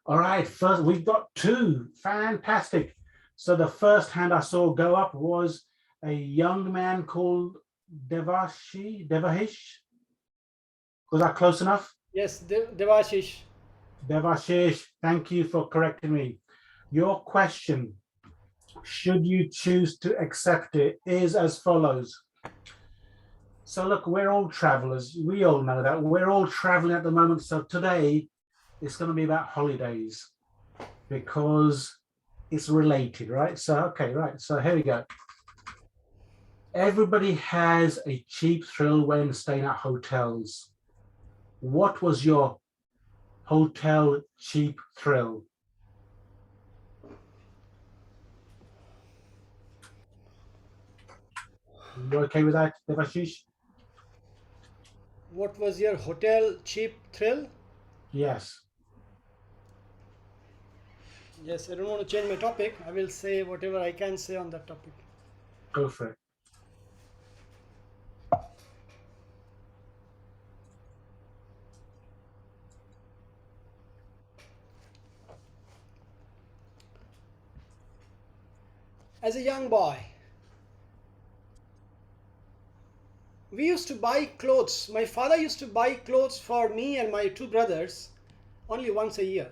All right, first we've got 2, fantastic. So the first hand I saw go up was a young man called Devahish. Was that close enough? Yes, Devashish. Devashish, thank you for correcting me. Your question, should you choose to accept it, is as follows. So look, we're all travelers. We all know that. We're all traveling at the moment. So today it's going to be about holidays, because it's related, right? So, okay, right. So here we go. Everybody has a cheap thrill when staying at hotels. What was your hotel cheap thrill? You okay with that, Devashish? What was your hotel cheap thrill? Yes. Yes, I don't want to change my topic. I will say whatever I can say on that topic. Go for it. as a young boy, we used to buy clothes. My father used to buy clothes for me and my two brothers only once a year.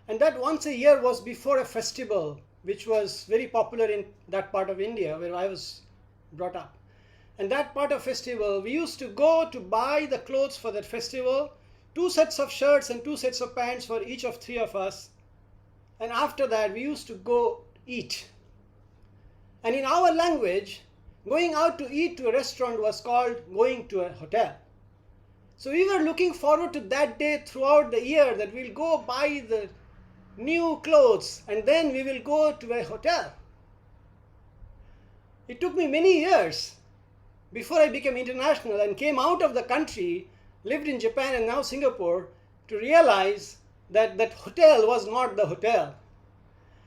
And that once a year was before a festival, which was very popular in that part of India where I was brought up. And that part of festival, we used to go to buy the clothes for that festival, 2 sets of shirts and 2 sets of pants for each of 3 of us. And after that, we used to go eat. And in our language, going out to eat to a restaurant was called going to a hotel. So we were looking forward to that day throughout the year, that we'll go buy the new clothes and then we will go to a hotel. It took me many years before I became international and came out of the country, lived in Japan and now Singapore, to realize that that hotel was not the hotel.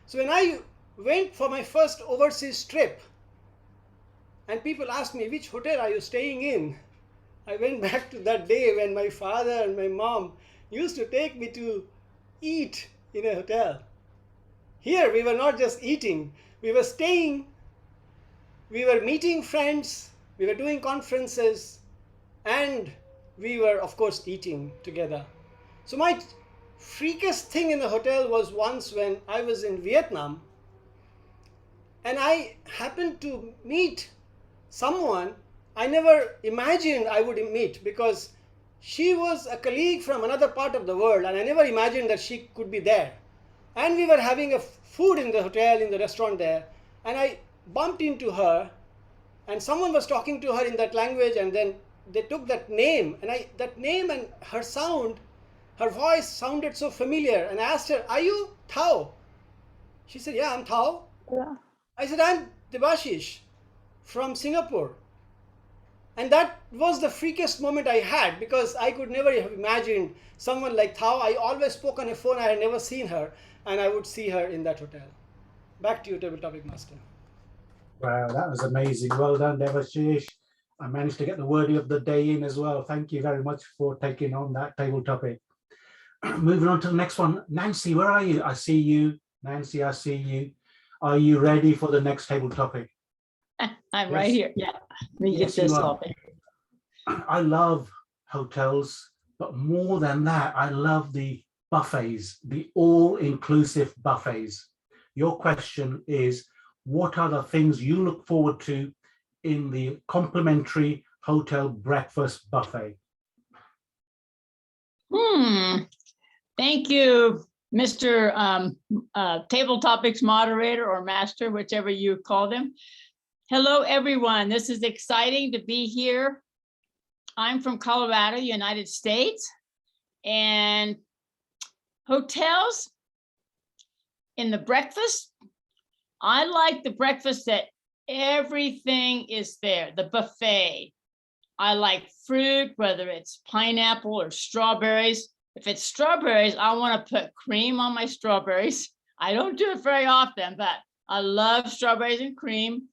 So when I went for my first overseas trip and people asked me, which hotel are you staying in? I went back to that day when my father and my mom used to take me to eat in a hotel. Here we were not just eating, we were staying, we were meeting friends, we were doing conferences, and we were of course eating together. So my freakiest thing in the hotel was once when I was in Vietnam and I happened to meet someone I never imagined I would meet, because she was a colleague from another part of the world and I never imagined that she could be there. And we were having a food in the hotel, in the restaurant there, and I bumped into her and someone was talking to her in that language, and then they took that name, and that name and her sound, her voice sounded so familiar, and I asked her, are you Thao? She said, yeah, I'm Thao. Yeah. I said, I'm Debashish from Singapore. And that was the freakiest moment I had, because I could never have imagined someone like Thao. I always spoke on a phone, I had never seen her, and I would see her in that hotel. Back to you, Table Topic Master. Wow, that was amazing. Well done, Devashish. I managed to get the wording of the day in as well. Thank you very much for taking on that table topic. Moving on to the next one. Nancy, where are you? I see you. Nancy, I see you. Are you ready for the next table topic? I'm right here. Yeah. Let me Yes, get this you are. open. I love hotels, but more than that, I love the buffets, the all-inclusive buffets. Your question is, what are the things you look forward to in the complimentary hotel breakfast buffet? Thank you, Mr. Table Topics moderator or master, whichever you call them. Hello, everyone. This is exciting to be here. I'm from Colorado, United States, and hotels in the breakfast, I like the breakfast that everything is there, the buffet. I like fruit, whether it's pineapple or strawberries. If it's strawberries, I want to put cream on my strawberries. I don't do it very often, but I love strawberries and cream.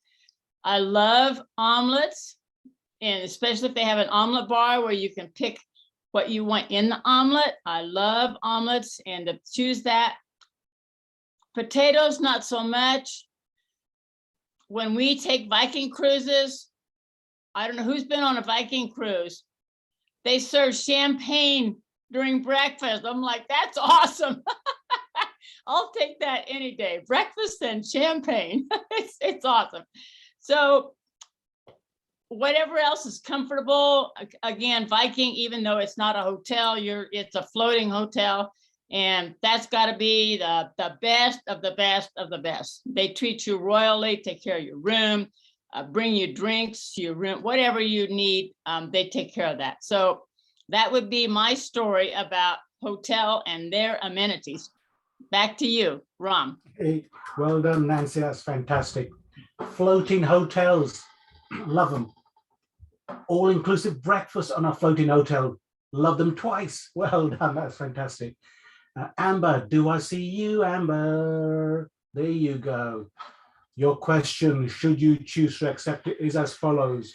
I love omelets, and especially if they have an omelet bar where you can pick what you want in the omelet. I love omelets, and to choose that. Potatoes, not so much. When we take Viking cruises, I don't know who's been on a Viking cruise. They serve champagne during breakfast. I'm like, that's awesome. I'll take that any day. Breakfast and champagne. It's awesome. So whatever else is comfortable. Again, Viking, even though it's not a hotel, it's a floating hotel. And that's got to be the best of the best of the best. They treat you royally, take care of your room, bring you drinks to your room, whatever you need, they take care of that. So that would be my story about hotel and their amenities. Back to you, Ram. Hey, well done, Nancy. That's fantastic. Floating hotels, love them. All-inclusive breakfast on a floating hotel, love them twice. Well done, that's fantastic. Amber, do I see you, Amber? There you go. Your question, should you choose to accept it, is as follows.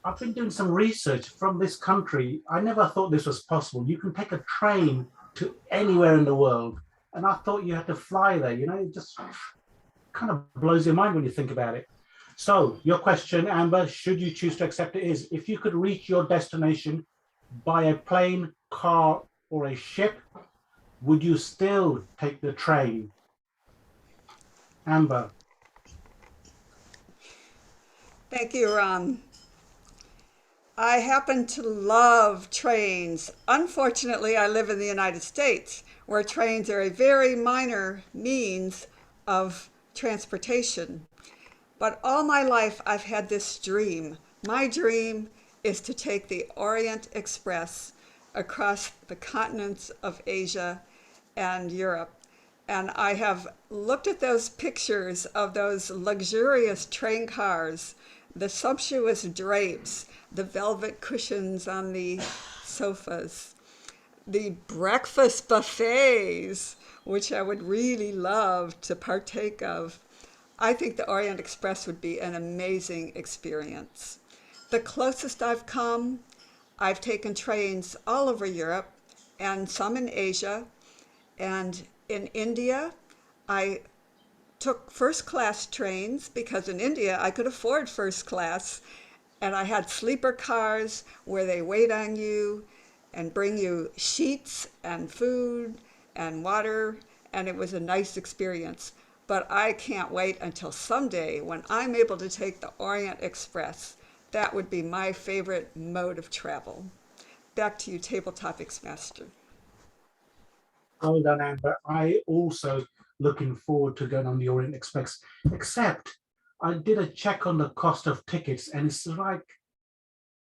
I've been doing some research from this country. I never thought this was possible. You can take a train to anywhere in the world. And I thought you had to fly there, you know, just kind of blows your mind when you think about it. So your question, Amber, should you choose to accept it, is if you could reach your destination by a plane, car, or a ship, would you still take the train? Amber. Thank you, Ron. I happen to love trains. Unfortunately, I live in the United States, where trains are a very minor means of transportation. But all my life, I've had this dream. My dream is to take the Orient Express across the continents of Asia and Europe. And I have looked at those pictures of those luxurious train cars, the sumptuous drapes, the velvet cushions on the sofas, the breakfast buffets, which I would really love to partake of. I think the Orient Express would be an amazing experience. The closest I've come, I've taken trains all over Europe and some in Asia. And in India, I took first class trains because in India I could afford first class. And I had sleeper cars where they wait on you and bring you sheets and food and water. And it was a nice experience. But I can't wait until someday when I'm able to take the Orient Express. That would be my favorite mode of travel. Back to you, Table Topics Master. Well done, Amber. I also looking forward to going on the Orient Express, except I did a check on the cost of tickets and it's like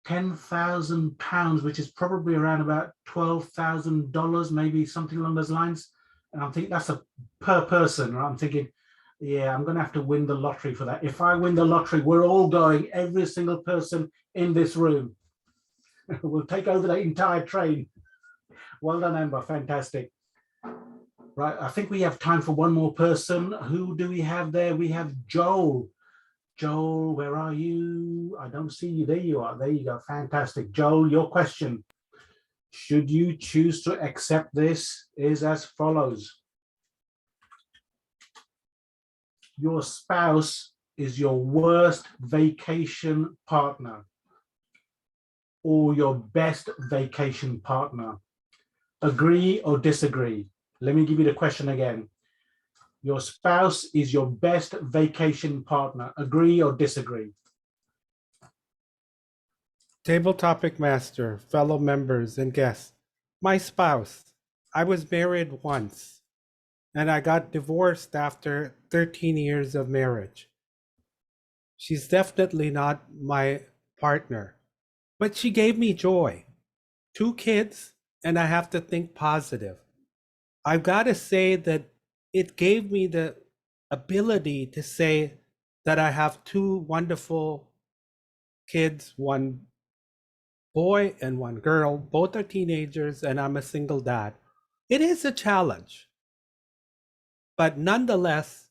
£10,000, which is probably around about $12,000, maybe something along those lines. And I'm thinking that's a per person, right? I'm thinking, yeah, I'm going to have to win the lottery for that. If I win the lottery, we're all going, every single person in this room. We'll take over the entire train. Well done, Amber. Fantastic. Right, I think we have time for one more person. Who do we have there? We have Joel. Joel, where are you? I don't see you. There you are. There you go. Fantastic. Joel, your question. Should you choose to accept this is as follows. Your spouse is your worst vacation partner or your best vacation partner. Agree or disagree? Let me give you the question again. Your spouse is your best vacation partner. Agree or disagree? Table Topic Master, fellow members and guests. My spouse. I was married once and I got divorced after 13 years of marriage. She's definitely not my partner, but she gave me joy. 2 kids, and I have to think positive. I've got to say that it gave me the ability to say that I have 2 wonderful kids, one boy and one girl. Both are teenagers, and I'm a single dad. It is a challenge. But nonetheless,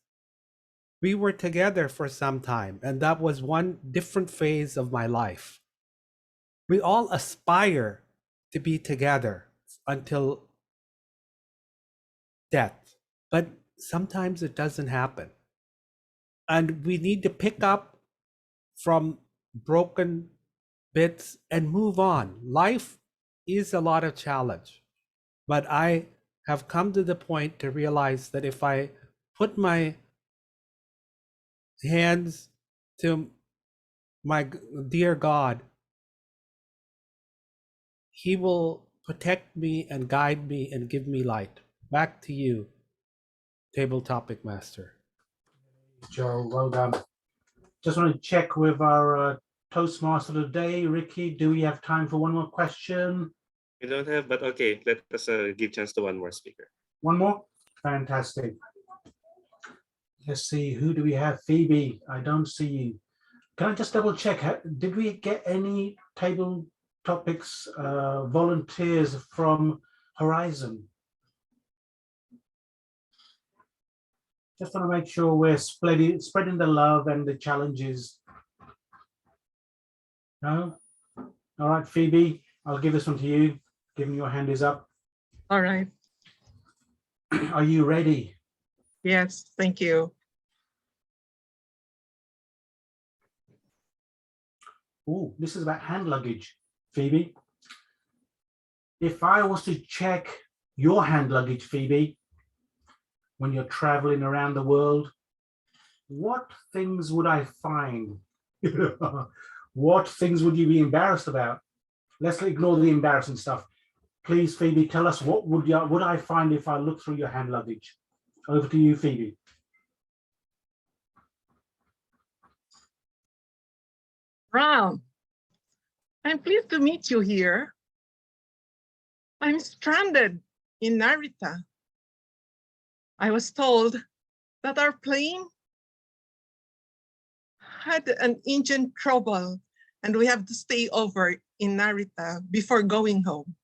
we were together for some time, and that was one different phase of my life. We all aspire to be together until death, but sometimes it doesn't happen. And we need to pick up from broken bits and move on. Life is a lot of challenge, but I have come to the point to realize that if I put my hands to my dear God, He will protect me and guide me and give me light. Back to you, Table Topic Master. Joe, well done. Just want to check with our Toastmaster today. Ricky, do we have time for one more question? We don't have, but okay, let us give chance to one more speaker. One more? Fantastic. Let's see, who do we have? Phoebe, I don't see you. Can I just double check? Did we get any Table Topics volunteers from Horizon? Just want to make sure we're spreading the love and the challenges. No? All right, Phoebe, I'll give this one to you. Given your hand is up. All right. Are you ready? Yes, thank you. Oh, this is about hand luggage, Phoebe. If I was to check your hand luggage, Phoebe, when you're traveling around the world, what things would I find? What things would you be embarrassed about? Let's ignore the embarrassing stuff. Please, Phoebe, tell us what would I find if I look through your hand luggage? Over to you, Phoebe. Ram, I'm pleased to meet you here. I'm stranded in Narita. I was told that our plane had an engine trouble and we have to stay over in Narita before going home.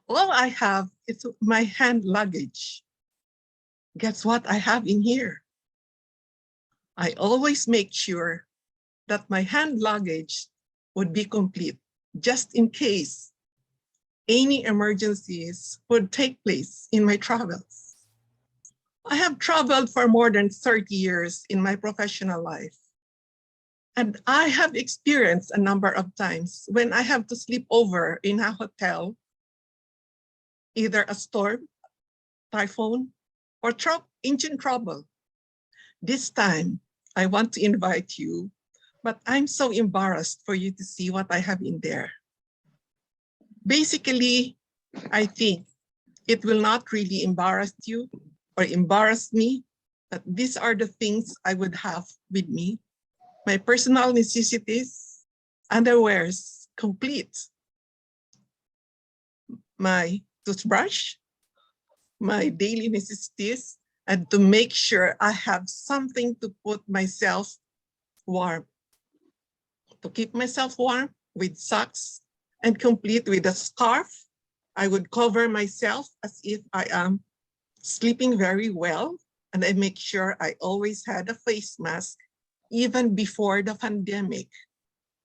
All I have is my hand luggage. Guess what I have in here? I always make sure that my hand luggage would be complete, just in case any emergencies would take place in my travels. I have traveled for more than 30 years in my professional life. And I have experienced a number of times when I have to sleep over in a hotel, either a storm, typhoon, or engine trouble. This time, I want to invite you, but I'm so embarrassed for you to see what I have in there. Basically, I think it will not really embarrass you or embarrass me, but these are the things I would have with me. My personal necessities, underwears, complete. My toothbrush, my daily necessities, and to make sure I have something to put myself warm. To keep myself warm with socks and complete with a scarf, I would cover myself as if I am sleeping very well. And I make sure I always had a face mask even before the pandemic.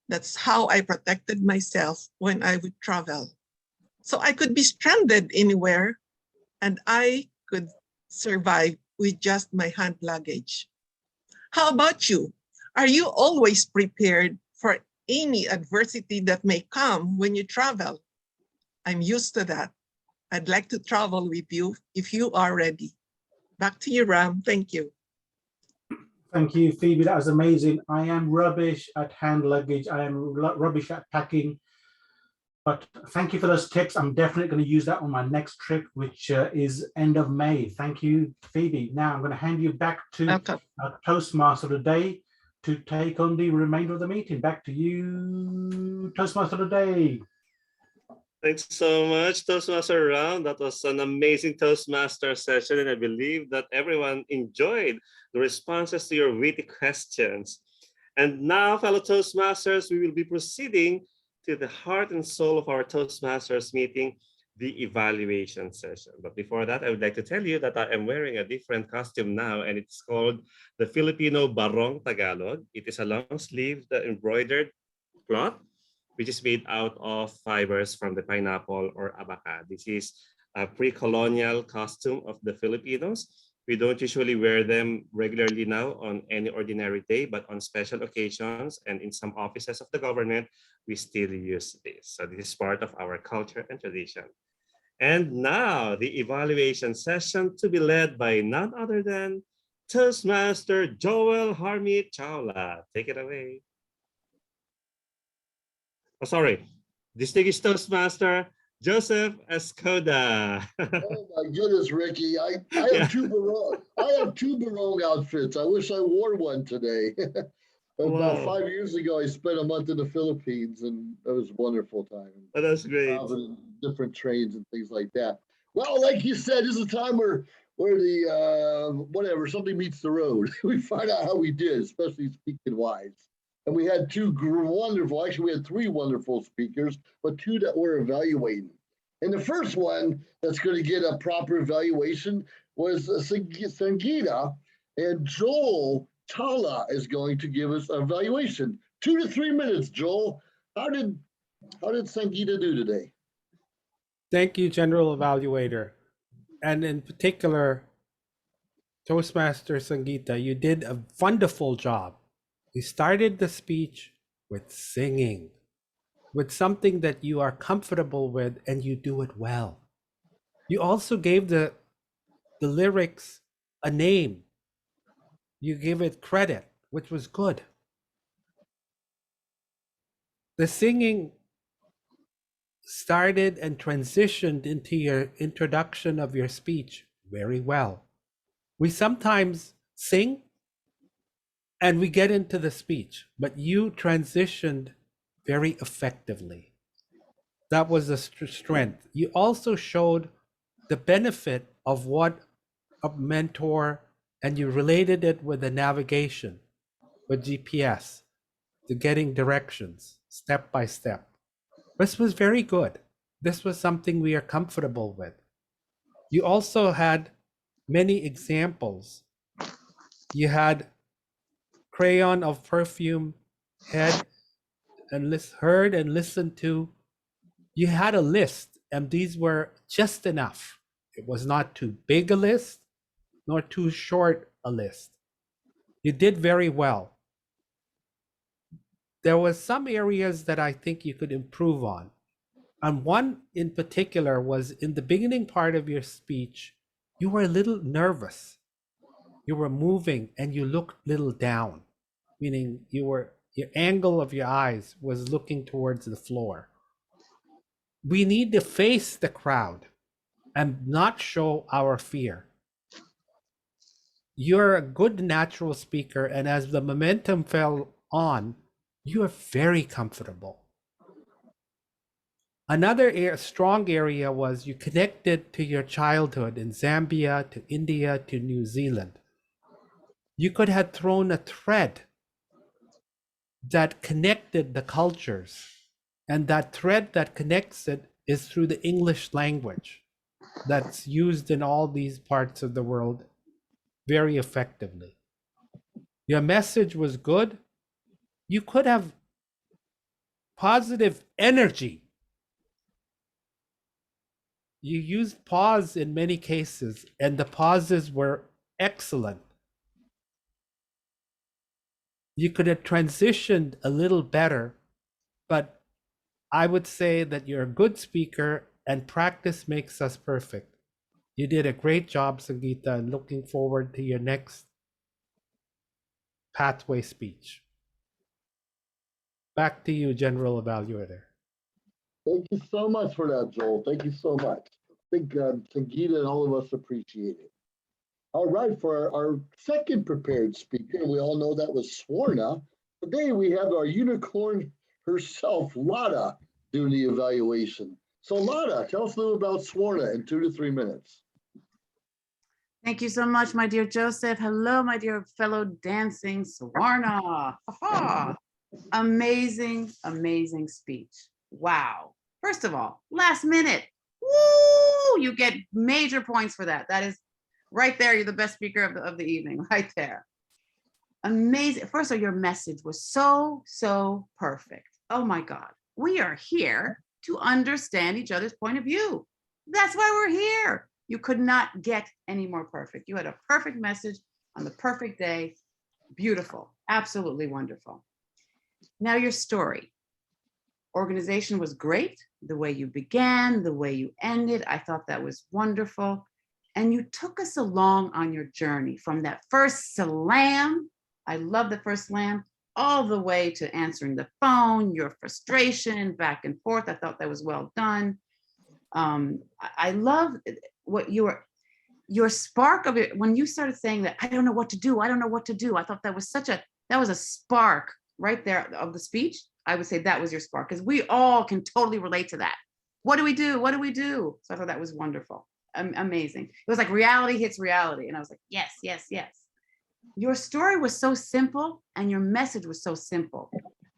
That's how I protected myself when I would travel. So I could be stranded anywhere and I could survive with just my hand luggage. How about you? Are you always prepared for any adversity that may come when you travel? I'm used to that. I'd like to travel with you if you are ready. Back to you, Ram. Thank you. Thank you, Phoebe. That was amazing. I am rubbish at hand luggage. I am rubbish at packing. But thank you for those tips. I'm definitely going to use that on my next trip, which is end of May. Thank you, Phoebe. Now I'm going to hand you back to our Toastmaster of the day to take on the remainder of the meeting. Back to you, Toastmaster of the day. Thanks so much, Toastmaster Ram. That was an amazing Toastmaster session, and I believe that everyone enjoyed the responses to your witty questions. And now, fellow Toastmasters, we will be proceeding to the heart and soul of our Toastmasters meeting, the evaluation session. But before that, I would like to tell you that I am wearing a different costume now, and it's called the Filipino Barong Tagalog. It is a long-sleeved embroidered cloth, which is made out of fibers from the pineapple or abaca. This is a pre-colonial costume of the Filipinos. We don't usually wear them regularly now on any ordinary day, but on special occasions and in some offices of the government, we still use this. So this is part of our culture and tradition. And now the evaluation session to be led by none other than Toastmaster Joel Harmeet Chawla. Take it away. Oh, sorry, distinguished Toastmaster Joseph Escoda. Oh my goodness, Ricky! I have two barong outfits. I wish I wore one today. About 5 years ago, I spent a month in the Philippines, and it was a wonderful time. Oh, that's great. Different trains and things like that. Well, like you said, this is a time where the whatever something meets the road. We find out how we did, especially speaking wise. And we had actually we had three wonderful speakers, but two that were evaluating. And the first one that's going to get a proper evaluation was Sangeeta, and Joel Tala is going to give us an evaluation. 2 to 3 minutes, Joel. How did Sangeeta do today? Thank you, General Evaluator. And in particular, Toastmaster Sangeeta, you did a wonderful job. You started the speech with singing, with something that you are comfortable with and you do it well. You also gave the lyrics a name. You give it credit, which was good. The singing started and transitioned into your introduction of your speech very well. We sometimes sing and we get into the speech, but you transitioned very effectively. That was a strength. You also showed the benefit of what a mentor, and you related it with the navigation, with GPS, to getting directions step by step. This was very good. This was something we are comfortable with. You also had many examples. You had crayon of perfume, head and heard and listened to. You had a list, and these were just enough. It was not too big a list, nor too short a list. You did very well. There was some areas that I think you could improve on. And one in particular was in the beginning part of your speech, you were a little nervous. You were moving and you looked a little down, meaning your angle of your eyes was looking towards the floor. We need to face the crowd and not show our fear. You're a good natural speaker, and as the momentum fell on, you are very comfortable. Another strong area was you connected to your childhood in Zambia, to India, to New Zealand. You could have thrown a thread that connected the cultures, and that thread that connects it is through the English language that's used in all these parts of the world very effectively. Your message was good. You could have positive energy. You used pause in many cases, and the pauses were excellent. You could have transitioned a little better, but I would say that you're a good speaker and practice makes us perfect. You did a great job, Sangeeta, and looking forward to your next pathway speech. Back to you, General Evaluator. Thank you so much for that, Joel. Thank you so much. I think Sangeeta and all of us appreciate it. All right, for our second prepared speaker, we all know that was Swarna. Today we have our unicorn herself, Lada, doing the evaluation. So Lada, tell us a little about Swarna in 2 to 3 minutes. Thank you so much, my dear Joseph. Hello, my dear fellow dancing Swarna. Aha. Amazing, amazing speech. Wow. First of all, last minute. Woo! You get major points for that. That is right there. You're the best speaker of the evening, right there. Amazing. First of all, your message was so perfect. Oh my God. We are here to understand each other's point of view. That's why we're here. You could not get any more perfect. You had a perfect message on the perfect day. Beautiful. Absolutely wonderful. Now your story. Organization was great. The way you began, the way you ended, I thought that was wonderful. And you took us along on your journey from that first slam. I love the first slam, all the way to answering the phone, your frustration back and forth. I thought that was well done. I love what your spark of it when you started saying that, I don't know what to do. I don't know what to do. I thought that was that was a spark right there of the speech. I would say that was your spark, because we all can totally relate to that. What do we do? What do we do? So I thought that was wonderful. Amazing. It was like reality hits reality. And I was like, yes, yes, yes. Your story was so simple and your message was so simple,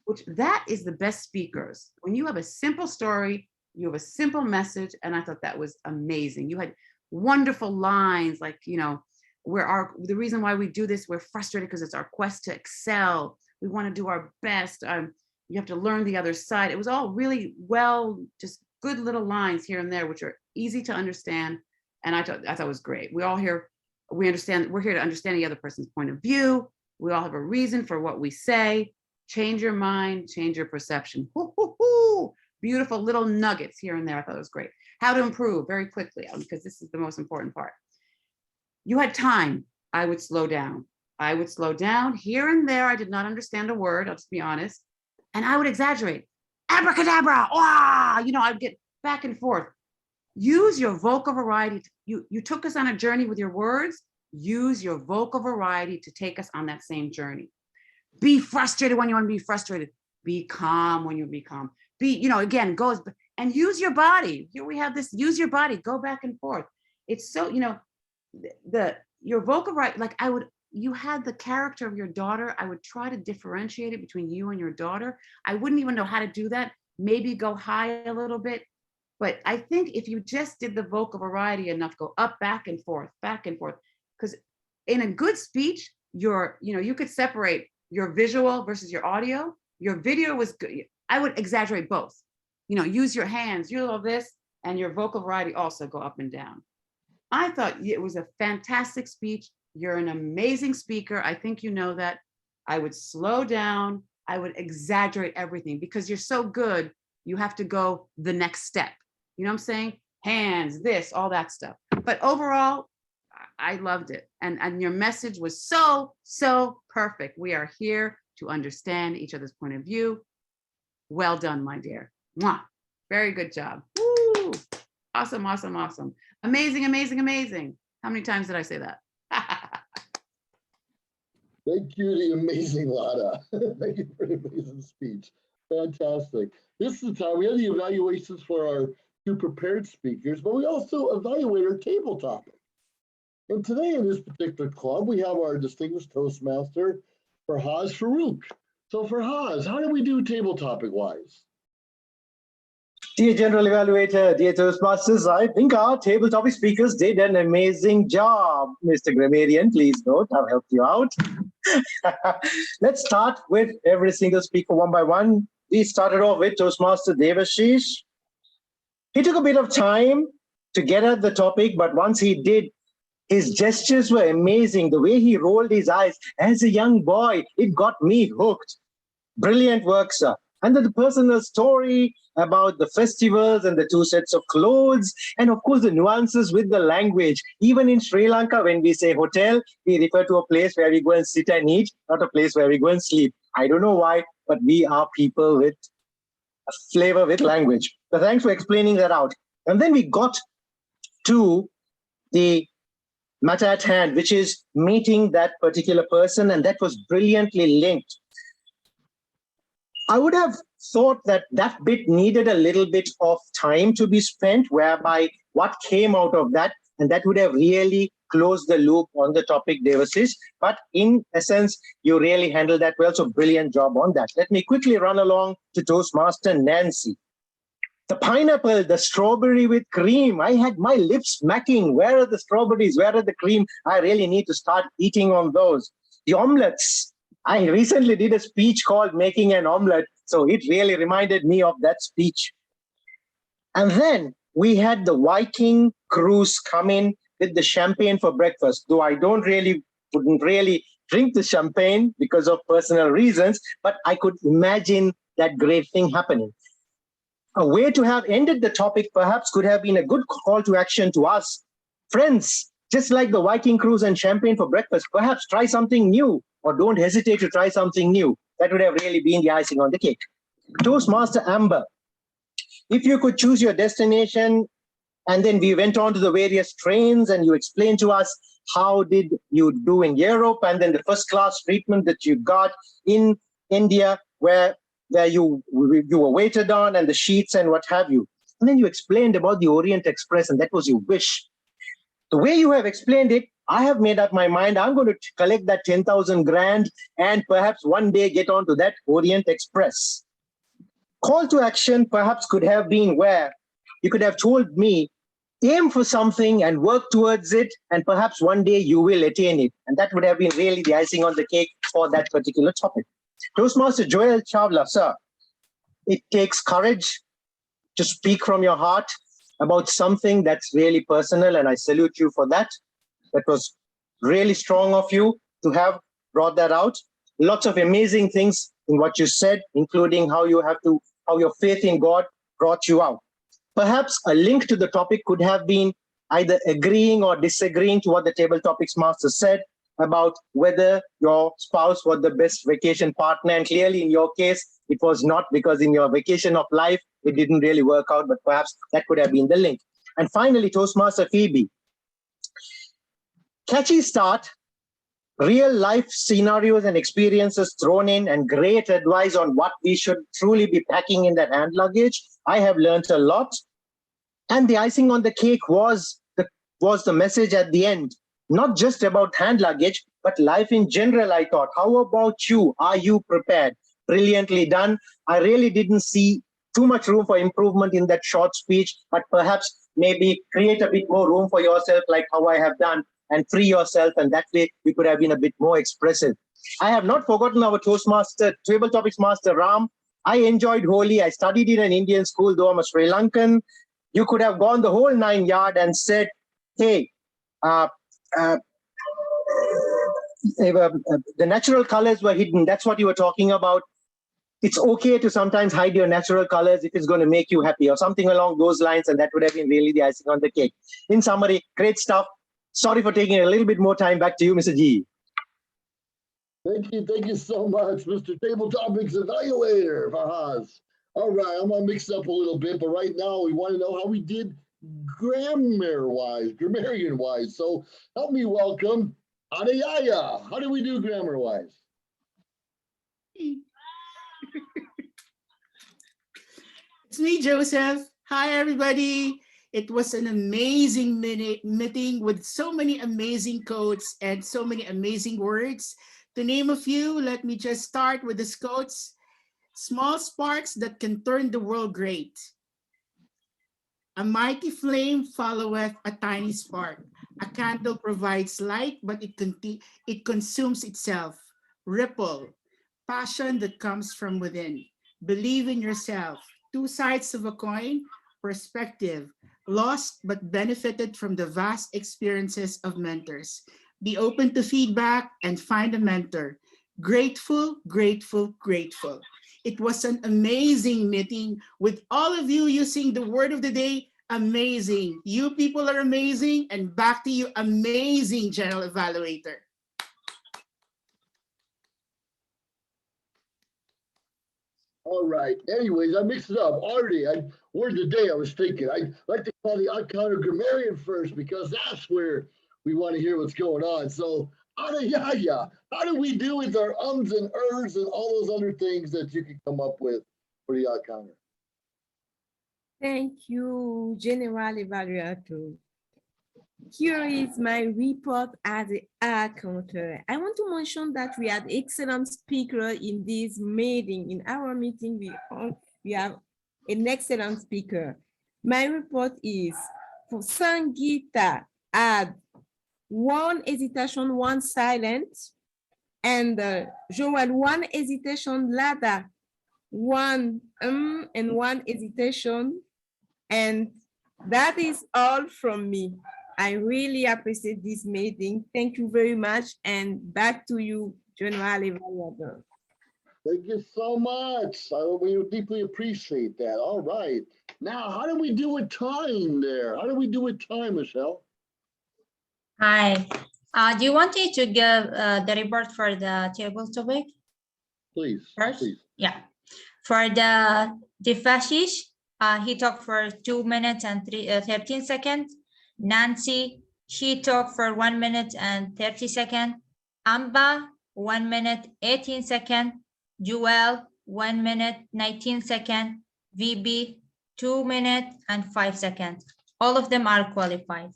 which that is the best speakers. When you have a simple story, you have a simple message. And I thought that was amazing. You had wonderful lines like, you know, the reason why we do this, we're frustrated because it's our quest to excel. We want to do our best. You have to learn the other side. It was all really well, just good little lines here and there, which are easy to understand. And I thought it was great. We're here to understand the other person's point of view. We all have a reason for what we say. change your mind, change your perception. Hoo, hoo, hoo. Beautiful little nuggets here and there. I thought it was great. How to improve very quickly, because this is the most important part. You had time. I would slow down. I would slow down here and there. I did not understand a word. I'll just be honest. And I would exaggerate. Abracadabra. Wah! You know, I'd get back and forth. Use your vocal variety. You took us on a journey with your words. Use your vocal variety to take us on that same journey. Be frustrated when you want to be frustrated. Be calm when you be calm. Be, you know, again, goes and use your body. Here we have this, use your body, go back and forth. It's so, you know, your vocal variety, like you had the character of your daughter. I would try to differentiate it between you and your daughter. I wouldn't even know how to do that. Maybe go high a little bit. But I think if you just did the vocal variety enough, go up, back and forth, because in a good speech, you could separate your visual versus your audio. Your video was good. I would exaggerate both. You know, use your hands, you love this, and your vocal variety also go up and down. I thought it was a fantastic speech. You're an amazing speaker. I think you know that. I would slow down. I would exaggerate everything because you're so good. You have to go the next step. You know what I'm saying? Hands, this, all that stuff. But overall, I loved it. And your message was so, so perfect. We are here to understand each other's point of view. Well done, my dear. Mwah. Very good job. Woo. Awesome, awesome, awesome. Amazing, amazing, amazing. How many times did I say that? Thank you, the amazing Lada. Thank you for the amazing speech. Fantastic. This is the time we have the evaluations for our two prepared speakers, but we also evaluate our table topic. And today in this particular club, we have our distinguished Toastmaster, Farhaz Farouk. So Farhaz, how do we do table topic wise? Dear General Evaluator, dear Toastmasters, I think our table topic speakers did an amazing job. Mr. Grammarian, please note, I've helped you out. Let's start with every single speaker one by one. We started off with Toastmaster Devashish. He took a bit of time to get at the topic, but once he did, his gestures were amazing. The way he rolled his eyes as a young boy, it got me hooked. Brilliant work, sir. And then the personal story about the festivals and the two sets of clothes, and of course the nuances with the language. Even in Sri Lanka, when we say hotel, we refer to a place where we go and sit and eat, not a place where we go and sleep. I don't know why, but we are people with a flavor with language. So thanks for explaining that out. And then we got to the matter at hand, which is meeting that particular person, and that was brilliantly linked. I would have thought that that bit needed a little bit of time to be spent, whereby what came out of that, and that would have really closed the loop on the topic, Devashish. But in essence, you really handled that well, so brilliant job on that. Let me quickly run along to Toastmaster Nancy. The pineapple, the strawberry with cream, I had my lips smacking. Where are the strawberries? Where are the cream? I really need to start eating on those. The omelets. I recently did a speech called Making an Omelette, so it really reminded me of that speech. And then we had the Viking cruise come in with the champagne for breakfast, though I wouldn't really drink the champagne because of personal reasons, but I could imagine that great thing happening. A way to have ended the topic perhaps could have been a good call to action to us. Friends, just like the Viking cruise and champagne for breakfast, perhaps try something new, or don't hesitate to try something new. That would have really been the icing on the cake. Toastmaster Amber, if you could choose your destination, and then we went on to the various trains and you explained to us how did you do in Europe, and then the first class treatment that you got in India, where you were waited on, and the sheets and what have you. And then you explained about the Orient Express, and that was your wish. The way you have explained it, I have made up my mind. I'm going to collect that 10,000 grand and perhaps one day get onto that Orient Express. Call to action perhaps could have been where you could have told me, aim for something and work towards it, and perhaps one day you will attain it. And that would have been really the icing on the cake for that particular topic. Toastmaster Joel Chawla, sir, it takes courage to speak from your heart about something that's really personal, and I salute you for that. That was really strong of you to have brought that out. Lots of amazing things in what you said, including how your faith in God brought you out. Perhaps a link to the topic could have been either agreeing or disagreeing to what the Table Topics Master said about whether your spouse was the best vacation partner. And clearly in your case, it was not, because in your vacation of life, it didn't really work out, but perhaps that could have been the link. And finally, Toastmaster Phoebe. Catchy start, real life scenarios and experiences thrown in, and great advice on what we should truly be packing in that hand luggage. I have learned a lot. And the icing on the cake was the message at the end, not just about hand luggage, but life in general, I thought. How about you? Are you prepared? Brilliantly done. I really didn't see too much room for improvement in that short speech, but perhaps maybe create a bit more room for yourself, like how I have done, and free yourself, and that way you could have been a bit more expressive. I have not forgotten our Toastmaster, Table Topics Master Ram. I enjoyed Holi. I studied in an Indian school, though I'm a Sri Lankan. You could have gone the whole 9 yards and said, hey, the natural colors were hidden. That's what you were talking about. It's okay to sometimes hide your natural colors if it's going to make you happy, or something along those lines, and that would have been really the icing on the cake. In summary, great stuff. Sorry for taking a little bit more time. Back to you, Mr. G. Thank you so much, Mr. Table Topics Evaluator, Fahaz. All right, I'm gonna mix up a little bit, but right now we want to know how we did grammarian-wise. So help me welcome Adayaya. How did we do grammar-wise? It's me, Joseph. Hi, everybody. It was an amazing meeting with so many amazing quotes and so many amazing words. To name a few, let me just start with the quotes. Small sparks that can turn the world great. A mighty flame followeth a tiny spark. A candle provides light, but it consumes itself. Ripple, passion that comes from within. Believe in yourself. Two sides of a coin, perspective. Lost but benefited from the vast experiences of mentors. Be open to feedback and find a mentor. Grateful, grateful, grateful. It was an amazing meeting with all of you using the word of the day, amazing. You people are amazing, and back to you, amazing General Evaluator. All right. Anyways, I mixed it up. Artie, word of the day I was thinking. I'd like to call the Encounter Grammarian first, because that's where we want to hear what's going on. So, Adayaya, how do we do with our ums and ers and all those other things that you can come up with for the Encounter? Thank you, General Evaluator. Here is my report as an accountant. I want to mention that we had excellent speakers in this meeting. In our meeting, we have an excellent speaker. My report is for Sangeeta, add 1 hesitation, 1 silent, and Joel, 1 hesitation, Lada, 1 and 1 hesitation, and that is all from me. I really appreciate this meeting. Thank you very much, and back to you, General Evaluator. Thank you so much. We deeply appreciate that. All right. Now, how do we do with time there? How do we do with time, Michelle? Hi. Do you want me to give the report for the table topic? Please. First? Please. Yeah. For the Defashish, he talked for 2 minutes and 13 seconds. Nancy, she talked for 1 minute and 30 seconds. Amba, 1 minute, 18 seconds. Joel, 1 minute, 19 seconds. VB, 2 minutes and 5 seconds. All of them are qualified.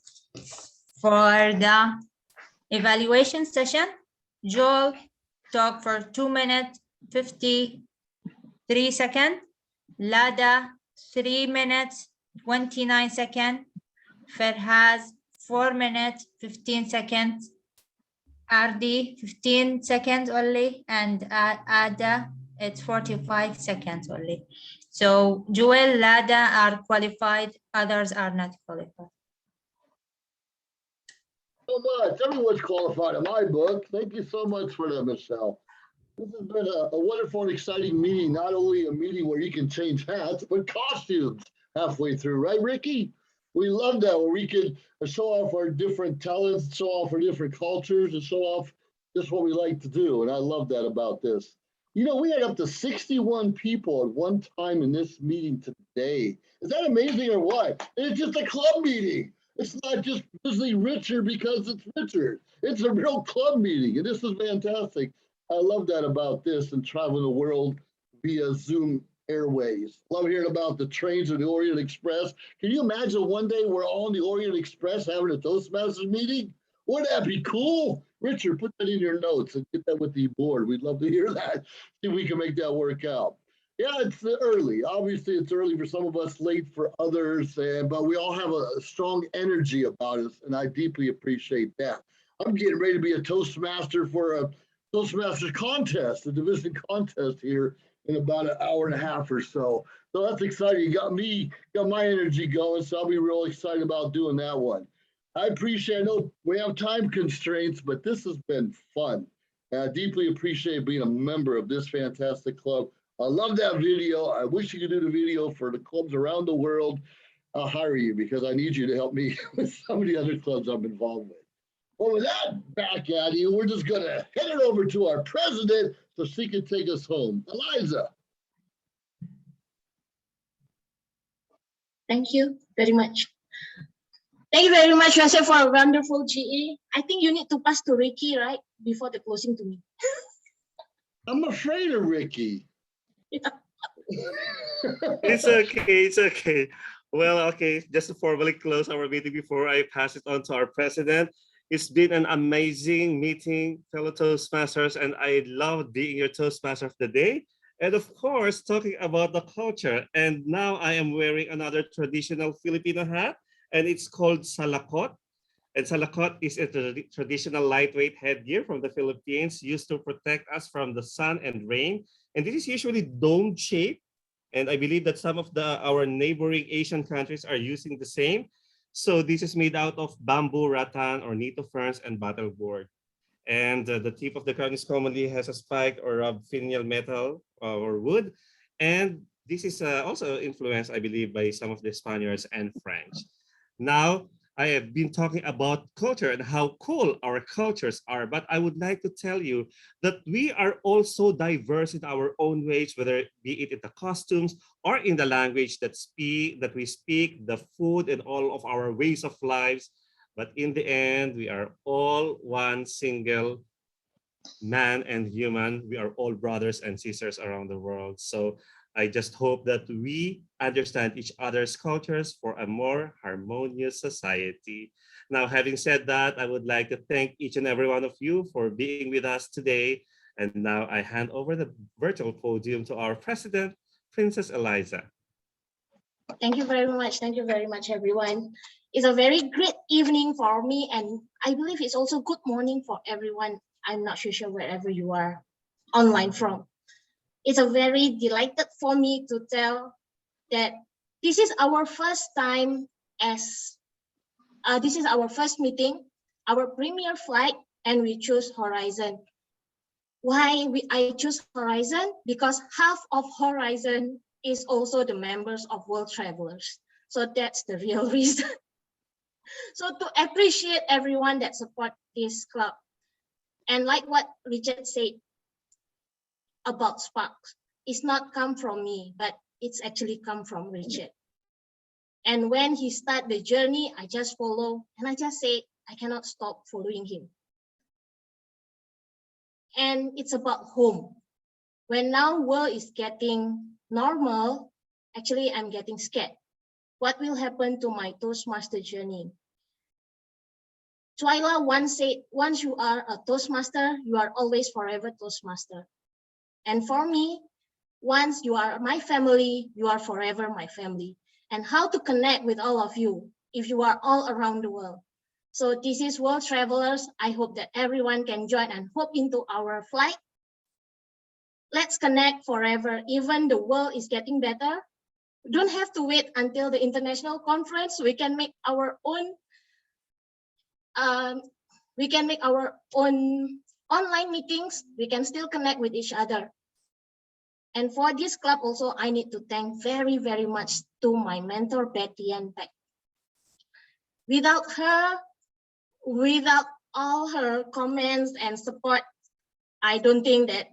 For the evaluation session, Joel talked for 2 minutes, 53 seconds. Lada, 3 minutes, 29 seconds. Farhaz, 4 minutes, 15 seconds. RD, 15 seconds only. And Ada, it's 45 seconds only. So Joel, Lada are qualified, others are not qualified. So much. Everyone's qualified in my book. Thank you so much for that, Michelle. This has been a wonderful and exciting meeting. Not only a meeting where you can change hats, but costumes halfway through, right, Ricky? We love that, where we can show off our different talents, show off our different cultures, and show off just what we like to do. And I love that about this. You know, we had up to 61 people at one time in this meeting today. Is that amazing or what? It's just a club meeting. It's not just Grizzly Richard because it's Richard. It's a real club meeting, and this is fantastic. I love that about this and traveling the world via Zoom airways. Love hearing about the trains of the Orient Express. Can you imagine one day we're all on the Orient Express having a Toastmasters meeting? Wouldn't that be cool? Richard, put that in your notes and get that with the board. We'd love to hear that. See if we can make that work out. Yeah, it's early. Obviously, it's early for some of us, late for others, but we all have a strong energy about us, and I deeply appreciate that. I'm getting ready to be a Toastmaster for a Toastmasters contest, a division contest here in about an hour and a half or so. So that's exciting. Got my energy going, so I'll be real excited about doing that one. I appreciate, I know we have time constraints, but this has been fun. And I deeply appreciate being a member of this fantastic club. I love that video. I wish you could do the video for the clubs around the world. I'll hire you because I need you to help me with some of the other clubs I'm involved with. Well, with that back at you, we're just going to head it over to our president so she can take us home. Eliza. Thank you very much. Thank you very much, Yosef, for a wonderful GE. I think you need to pass to Ricky, right? Before the closing to me. I'm afraid of Ricky. It's okay. It's okay. Well, okay, just to formally close our meeting before I pass it on to our president. It's been an amazing meeting, fellow Toastmasters, and I loved being your Toastmaster of the day. And of course, talking about the culture. And now I am wearing another traditional Filipino hat, and it's called salakot. And salakot is a traditional lightweight headgear from the Philippines used to protect us from the sun and rain. And this is usually dome shaped. And I believe that some of our neighboring Asian countries are using the same. So this is made out of bamboo, rattan, or nito ferns and battleboard. And the tip of the crown is commonly has a spike or a finial metal or wood. And this is also influenced, I believe, by some of the Spaniards and French. Now, I have been talking about culture and how cool our cultures are, but I would like to tell you that we are also diverse in our own ways, whether be it in the costumes or in the language that we speak, the food and all of our ways of lives. But in the end, we are all one single man and human. We are all brothers and sisters around the world. So I just hope that we understand each other's cultures for a more harmonious society. Now, having said that, I would like to thank each and every one of you for being with us today. And now I hand over the virtual podium to our president, Princess Eliza. Thank you very much. Thank you very much, everyone. It's a very great evening for me, and I believe it's also good morning for everyone. I'm not sure wherever you are online from. It's a very delighted for me to tell that this is our first time this is our first meeting, our premier flight, and we choose Horizon. Why I choose Horizon? Because half of Horizon is also the members of World Travelers. So that's the real reason. So to appreciate everyone that support this club. And like what Richard said about Sparks, it's not come from me, but it's actually come from Richard. And when he started the journey, I just follow, and I just say, I cannot stop following him. And it's about home. When now world is getting normal, actually I'm getting scared. What will happen to my Toastmaster journey? Twyla once said, once you are a Toastmaster, you are always forever Toastmaster. And for me, once you are my family, you are forever my family. And how to connect with all of you if you are all around the world. So this is World Travelers. I hope that everyone can join and hop into our flight. Let's connect forever. Even the world is getting better. We don't have to wait until the international conference. We can make our own online meetings, we can still connect with each other. And for this club also, I need to thank very, very much to my mentor, Bettyann Peck. Without her, without all her comments and support, I don't think that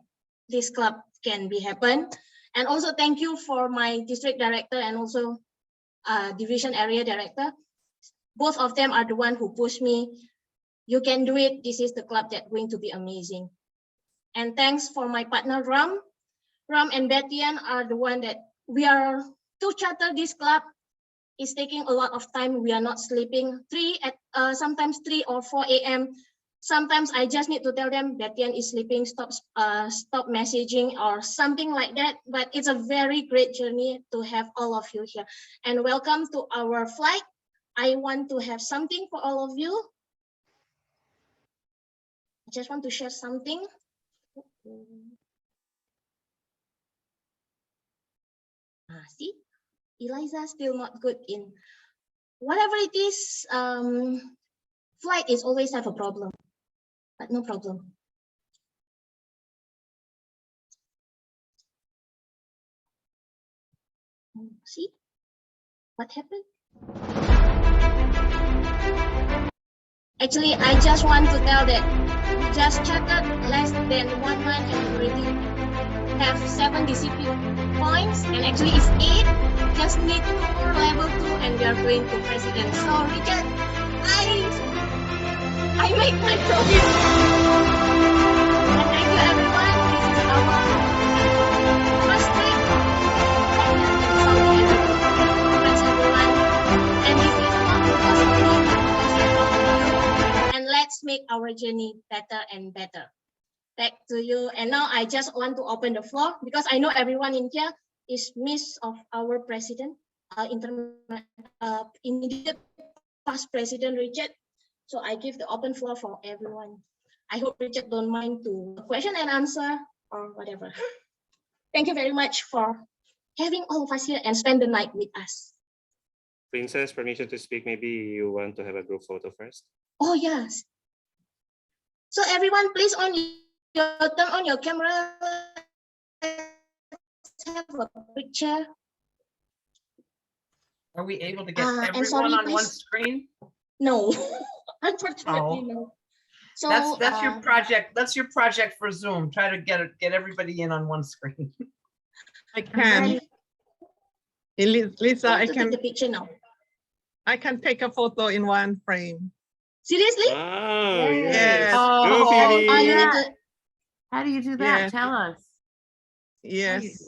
this club can be happen. And also thank you for my district director and also division area director. Both of them are the one who pushed me. You can do it. This is the club that's going to be amazing. And thanks for my partner, Ram. Ram and Bettyann are the one that we are to charter this club. It's taking a lot of time. We are not sleeping. Sometimes 3 or 4 a.m. Sometimes I just need to tell them Bettyann is sleeping, stop messaging or something like that. But it's a very great journey to have all of you here. And welcome to our flight. I want to have something for all of you. I just want to share something. See, Eliza still not good in whatever it is. Flight is always have a problem, but no problem. See what happened? Actually, I just want to tell that we just chartered less than 1 month and already have 7 discipline points, and actually it's 8. Just need 2 more level 2 and we are going to president. So Richard, I make my promise. And thank you everyone. This is our first trip in Saudi Arabia. Thanks everyone. And this is not because of me, because of all of you. And let's make our journey better and better. Back to you. And now I just want to open the floor because I know everyone in here is miss of our president, immediate past president Richard. So I give the open floor for everyone. I hope Richard don't mind to question and answer or whatever. Thank you very much for having all of us here and spend the night with us. Princess, permission to speak. Maybe you want to have a group photo first. Oh yes. So everyone, please turn on your camera. Let's have a picture. Are we able to get and everyone sorry, on one please. screen? No, unfortunately, no. So that's your project. That's your project for Zoom. Try to get everybody in on one screen. I can. Lisa, I can take the picture now. I can take a photo in one frame. Seriously? Oh, yes. Oh, Go, Phoebe. How do you do that? Yes. Tell us. Yes.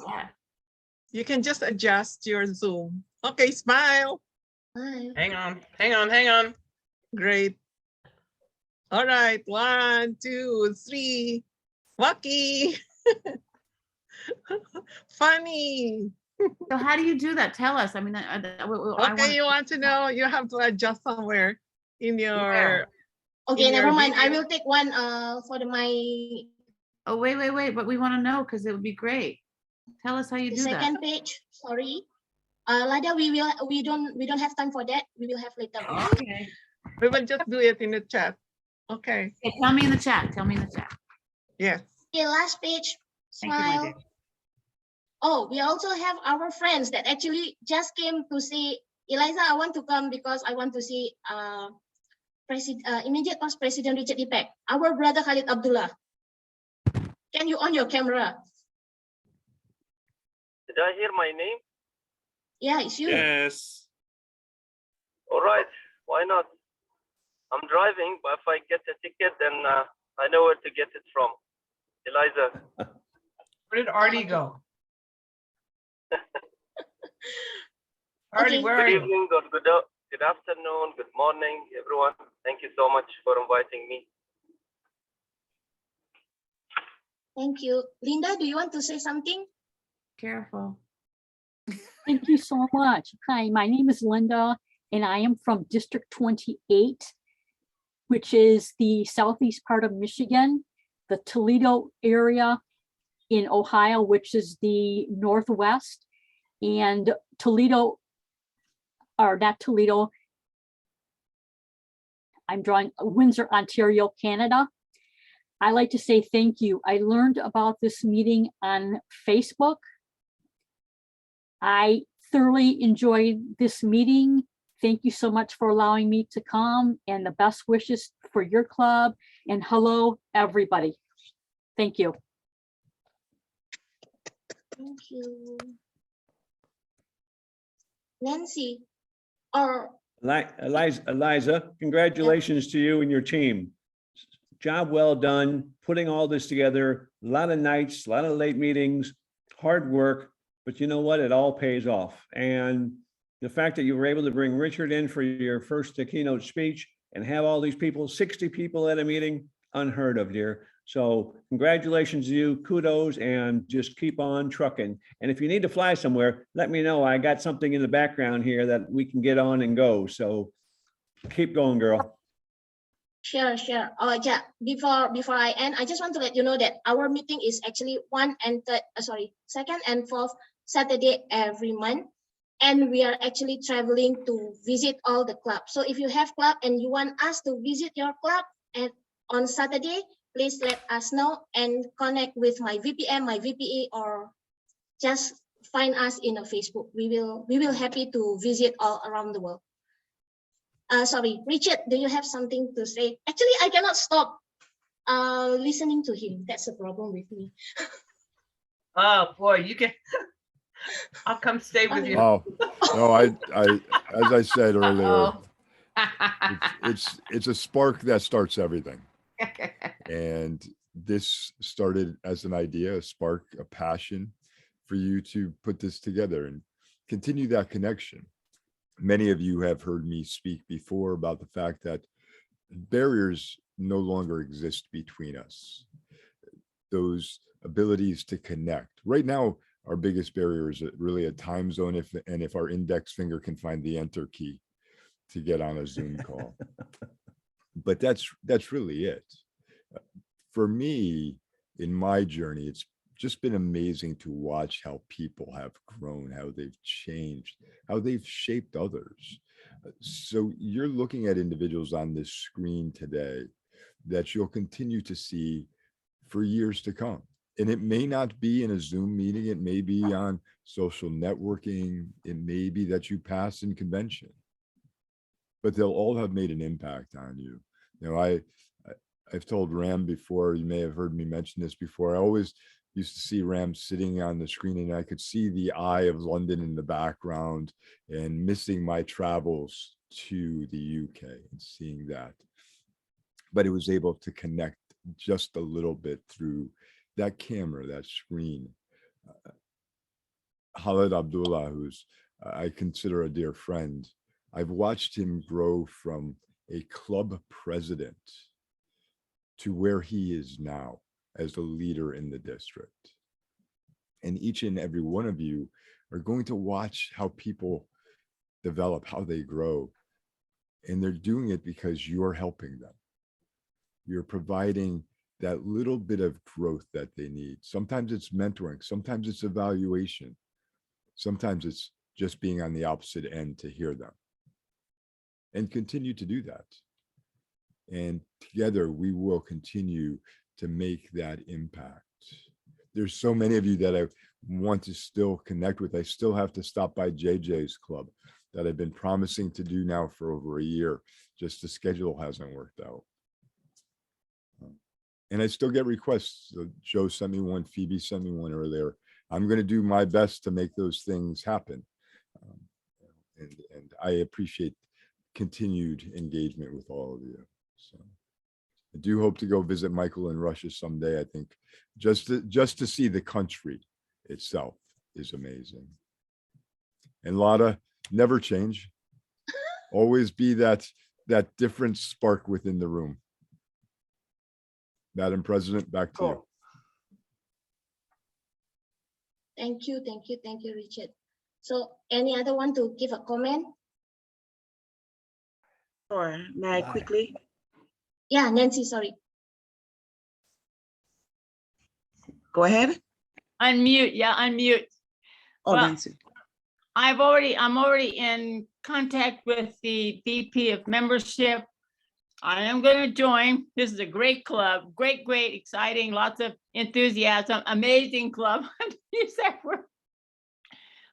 You can just adjust your Zoom. Okay, smile. Bye. Hang on. Great. All right, 1, 2, 3. Wacky. Funny. So how do you do that? Tell us. I mean, You want to know? You have to adjust somewhere in your. Okay, in never your mind. I video. will take one for my. Oh wait! But we want to know because it would be great. Tell us how you do that. Second page. Sorry, Lada, we don't have time for that. We will have later. Okay. We will just do it in the chat. Okay. Okay, tell me in the chat. Yes. Okay, last page. Thank you, my Smile. dear. Oh, we also have our friends that actually just came to see Eliza. I want to come because I want to see immediate past President Richard Peck, our brother Khalid Abdullah. Can you on your camera? Did I hear my name? Yeah, it's you. Yes. All right. Why not? I'm driving, but if I get a ticket, then I know where to get it from. Eliza. Where did Artie go? Artie, where are Good you? evening, good afternoon, good morning, everyone. Thank you so much for inviting me. Thank you. Linda, do you want to say something? Careful. Thank you so much. Hi, my name is Linda, and I am from District 28, which is the southeast part of Michigan, the Toledo area in Ohio, which is the northwest, and Toledo, or not Toledo, I'm drawing Windsor, Ontario, Canada. I like to say thank you. I learned about this meeting on Facebook. I thoroughly enjoyed this meeting. Thank you so much for allowing me to come, and the best wishes for your club. And hello, everybody. Thank you. Thank you. Nancy, or Eliza, congratulations to you and your team. Job well done, putting all this together. A lot of nights, a lot of late meetings, hard work, but you know what? It all pays off. And the fact that you were able to bring Richard in for your first keynote speech and have all these people, 60 people at a meeting, unheard of, dear. So congratulations to you, kudos, and just keep on trucking. And if you need to fly somewhere, let me know. I got something in the background here that we can get on and go. So keep going, girl. Sure. Oh yeah, before I end, I just want to let you know that our meeting is actually second and fourth Saturday every month. And we are actually traveling to visit all the clubs. So if you have club and you want us to visit your club on Saturday, please let us know and connect with my VPM, my VPA, or just find us in a Facebook. We will happy to visit all around the world. Sorry, Richard, do you have something to say? Actually, I cannot stop listening to him. That's the problem with me. Oh boy, you can. I'll come stay with you. Oh no, I as I said earlier, it's a spark that starts everything. And this started as an idea, a spark, a passion for you to put this together and continue that connection. Many of you have heard me speak before about the fact that barriers no longer exist between us. Those abilities to connect. Right now, our biggest barrier is really a time zone, if our index finger can find the enter key to get on a Zoom call. But that's really it. For me, in my journey, it's just been amazing to watch how people have grown, how they've changed, how they've shaped others. So you're looking at individuals on this screen today that you'll continue to see for years to come. And it may not be in a Zoom meeting, it may be on social networking, it may be that you pass in convention, but they'll all have made an impact on you. You know, I've told Ram before, you may have heard me mention this before, I always used to see Ram sitting on the screen and I could see the eye of London in the background and missing my travels to the UK and seeing that. But it was able to connect just a little bit through that camera, that screen. Khalid Abdullah, who's I consider a dear friend, I've watched him grow from a club president to where he is now as the leader in the district. And each and every one of you are going to watch how people develop, how they grow. And they're doing it because you're helping them. You're providing that little bit of growth that they need. Sometimes it's mentoring, sometimes it's evaluation, sometimes it's just being on the opposite end to hear them. And continue to do that. And together we will continue to make that impact. There's so many of you that I want to still connect with. I still have to stop by JJ's club that I've been promising to do now for over a year. Just the schedule hasn't worked out. And I still get requests. So Joe sent me one, Phoebe sent me one earlier. I'm going to do my best to make those things happen. And I appreciate continued engagement with all of you. So I do hope to go visit Michael in Russia someday. I think just to see the country itself is amazing. And Lada, never change. Always be that different spark within the room. Madam President, back to you. Thank you, Richard. So any other one to give a comment? Sure, may I quickly? Yeah, Nancy, sorry. Go ahead. Unmute, yeah, unmute. Oh, Well, Nancy. I'm already in contact with the VP of membership. I am going to join. This is a great club, great, exciting, lots of enthusiasm, amazing club. Use that word.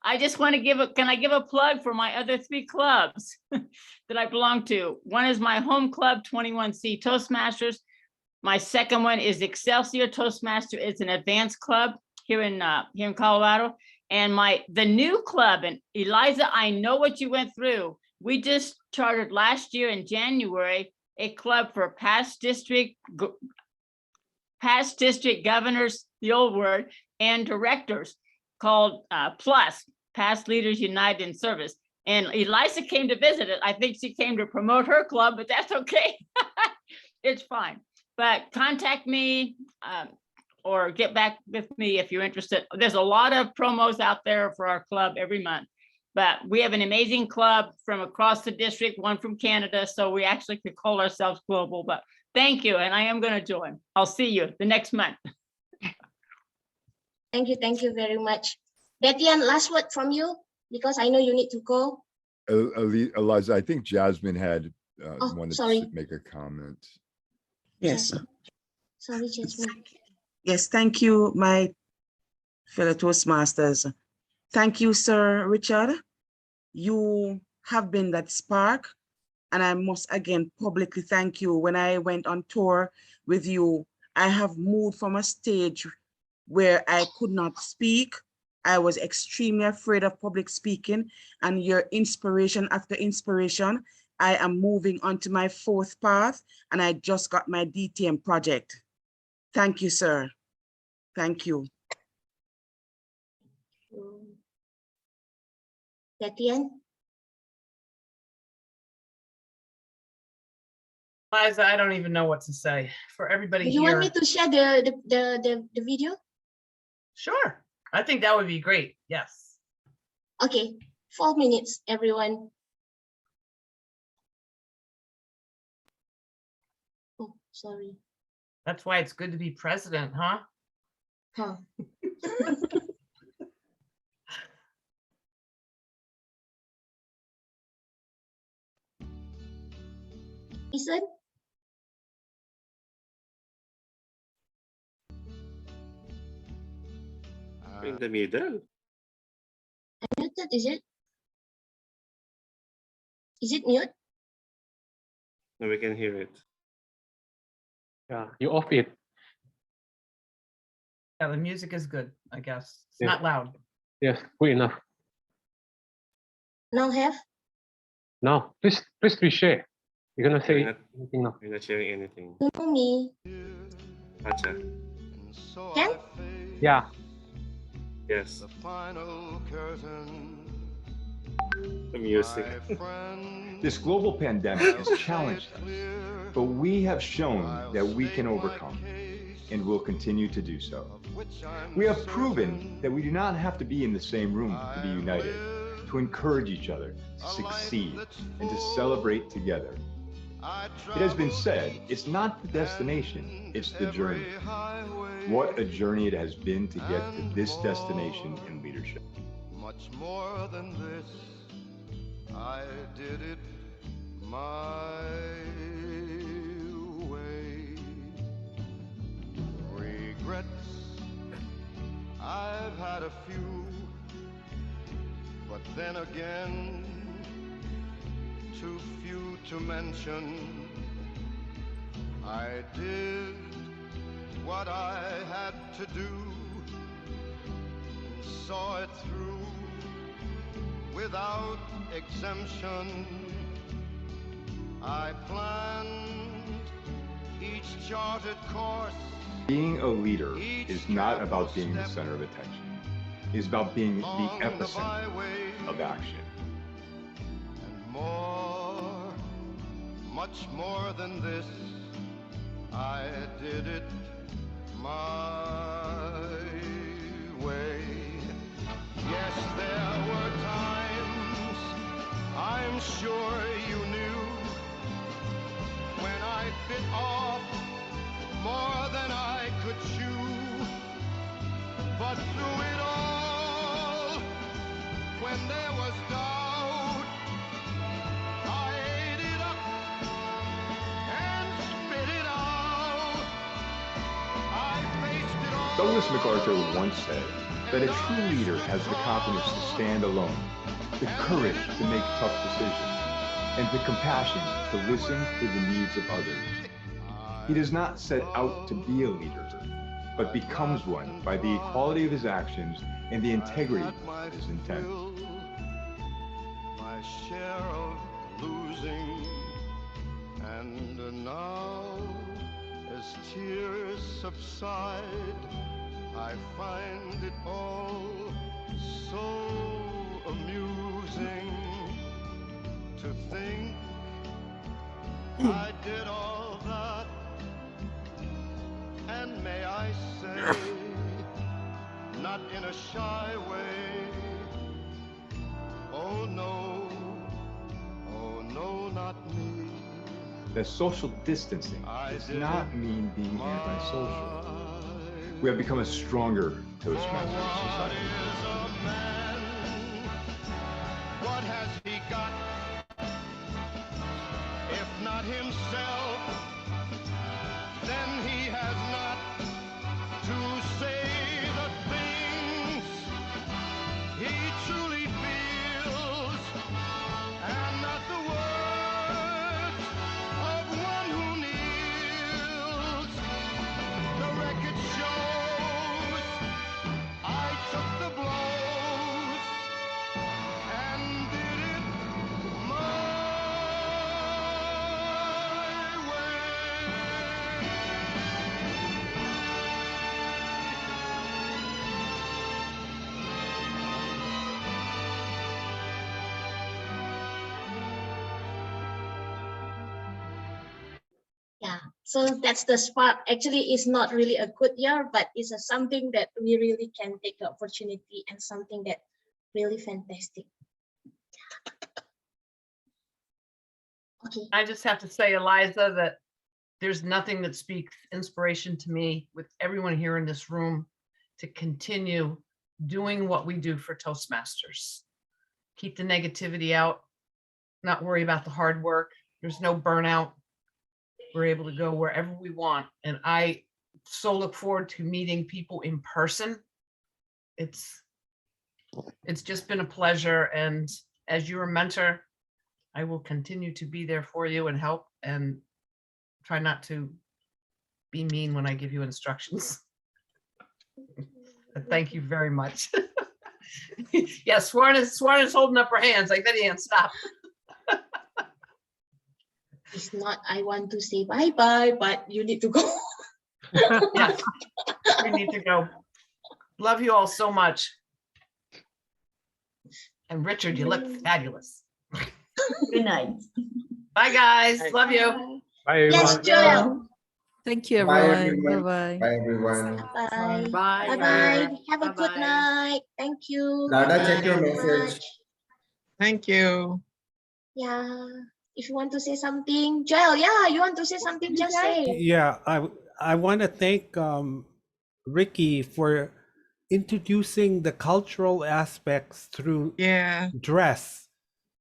I just want to can I give a plug for my other 3 clubs that I belong to? One is my home club, 21C Toastmasters. My second one is Excelsior Toastmaster. It's an advanced club here in Colorado. And the new club, and Eliza, I know what you went through. We just chartered last year in January a club for past district governors, the old word, and directors called PLUS, Past Leaders United in Service. And Eliza came to visit it. I think she came to promote her club, but that's okay. It's fine. But contact me or get back with me if you're interested. There's a lot of promos out there for our club every month. But we have an amazing club from across the district, one from Canada. So we actually could call ourselves global. But thank you. And I am going to join. I'll see you the next month. Thank you very much. Bettyann, last word from you, because I know you need to go. Eliza, I think Jasmine had wanted sorry. to make a comment. Yes. Sorry, Jasmine. Yes, thank you, my fellow Toastmasters. Thank you, Sir Richard. You have been that spark, and I must again publicly thank you. When I went on tour with you, I have moved from a stage where I could not speak. I was extremely afraid of public speaking, and your inspiration after inspiration, I am moving onto my 4th path, and I just got my DTM project. Thank you, sir. Thank you. Bettyann? Eliza, I don't even know what to say. For everybody Do you here. want me to share the video? Sure. I think that would be great. Yes. Okay, 4 minutes, everyone. Oh, sorry. That's why it's good to be president, huh? Huh. Listen. In the middle. Muted, is it? Is it mute? No, we can hear it. Yeah, you off it. Yeah, the music is good, I guess. It's Yeah. not loud. Yes, good enough. Now have? Now, please we share. You're gonna say anything now? We're not sharing anything. To me. Acha. Can? Yeah. Yes. The music. This global pandemic has challenged us, but we have shown that we can overcome, and will continue to do so. We have proven that we do not have to be in the same room to be united, to encourage each other, to succeed, and to celebrate together. It has been said, it's not the destination, it's the journey. What a journey it has been to get to this destination in leadership. Much more than this, I did it my way. Regrets, I've had a few, but then again, too few to mention. I did what I had to do, and saw it through without exemption. I planned each charted course. Being a leader is not about being the center of attention. It is about being the epicenter of action. And more, much more than this, I did it my way. Yes, there were times, I'm sure you knew, when I bit off more than I could chew. But through it all, when there was doubt, I ate it up Douglas MacArthur once said that a true leader has the confidence to stand alone, the courage to make tough decisions, and the compassion to listen to the needs of others. He does not set out to be a leader, but becomes one by the equality of his actions and the integrity of his intent. My share of losing, and now as tears subside, I find it all so amusing to think I did all that, and may I say, not in a shy way, oh no, not me. That social distancing does not mean being antisocial. We have become a stronger Toastmasters society. What has he got, if not himself? Then he has not to say the things he truly feels, and not the words of one who kneels. The record shows I took the blows and did it my Yeah, so that's the spark. Actually, it's not really a good year, but it's something that we really can take the opportunity and something that really fantastic. Okay. I just have to say, Eliza, that there's nothing that speaks inspiration to me with everyone here in this room to continue doing what we do for Toastmasters. Keep the negativity out, not worry about the hard work. There's no burnout. We're able to go wherever we want. And I so look forward to meeting people in person. It's just been a pleasure. And as your mentor, I will continue to be there for you and help, and try not to be mean when I give you instructions. Thank you very much. Yeah, Swarn is holding up her hands like, Bettyann, stop. It's not, I want to say bye-bye, but you need to go. Yes, we need to go. Love you all so much. And Richard, you look fabulous. Good night. Bye, guys. Love you. Bye, everyone. Yes, Joel. Thank you, Bye, everyone. everyone. Bye-bye. Bye, everyone. Bye. Bye. Bye-bye. Have a good Bye-bye. night. Thank you. Lada, check your Thank you very message. much. Thank you. Yeah. If you want to say something, Joel, yeah, you want to say something, just say. Yeah, I want to thank Ricky for introducing the cultural aspects through dress,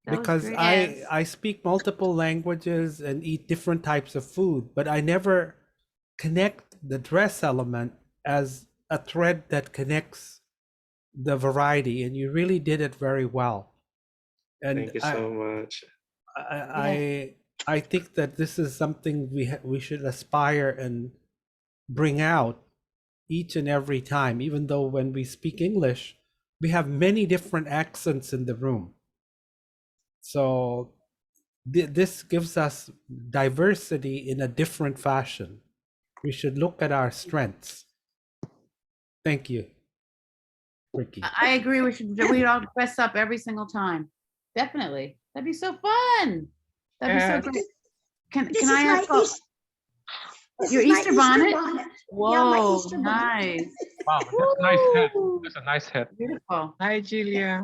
That was because great. I speak multiple languages and eat different types of food, but I never connect the dress element as a thread that connects the variety, and you really did it very well. And Thank you so much. I think that this is something we should aspire and bring out each and every time, even though when we speak English, we have many different accents in the room. So this gives us diversity in a different fashion. We should look at our strengths. Thank you, Ricky. I agree. We'd all dress up every single time. Definitely. That'd be so fun. That'd be so great. Can I ask your Easter bonnet? Whoa, Easter bonnet. nice. Wow, that's a nice hat. That's a nice hat. Beautiful. Hi, Julia.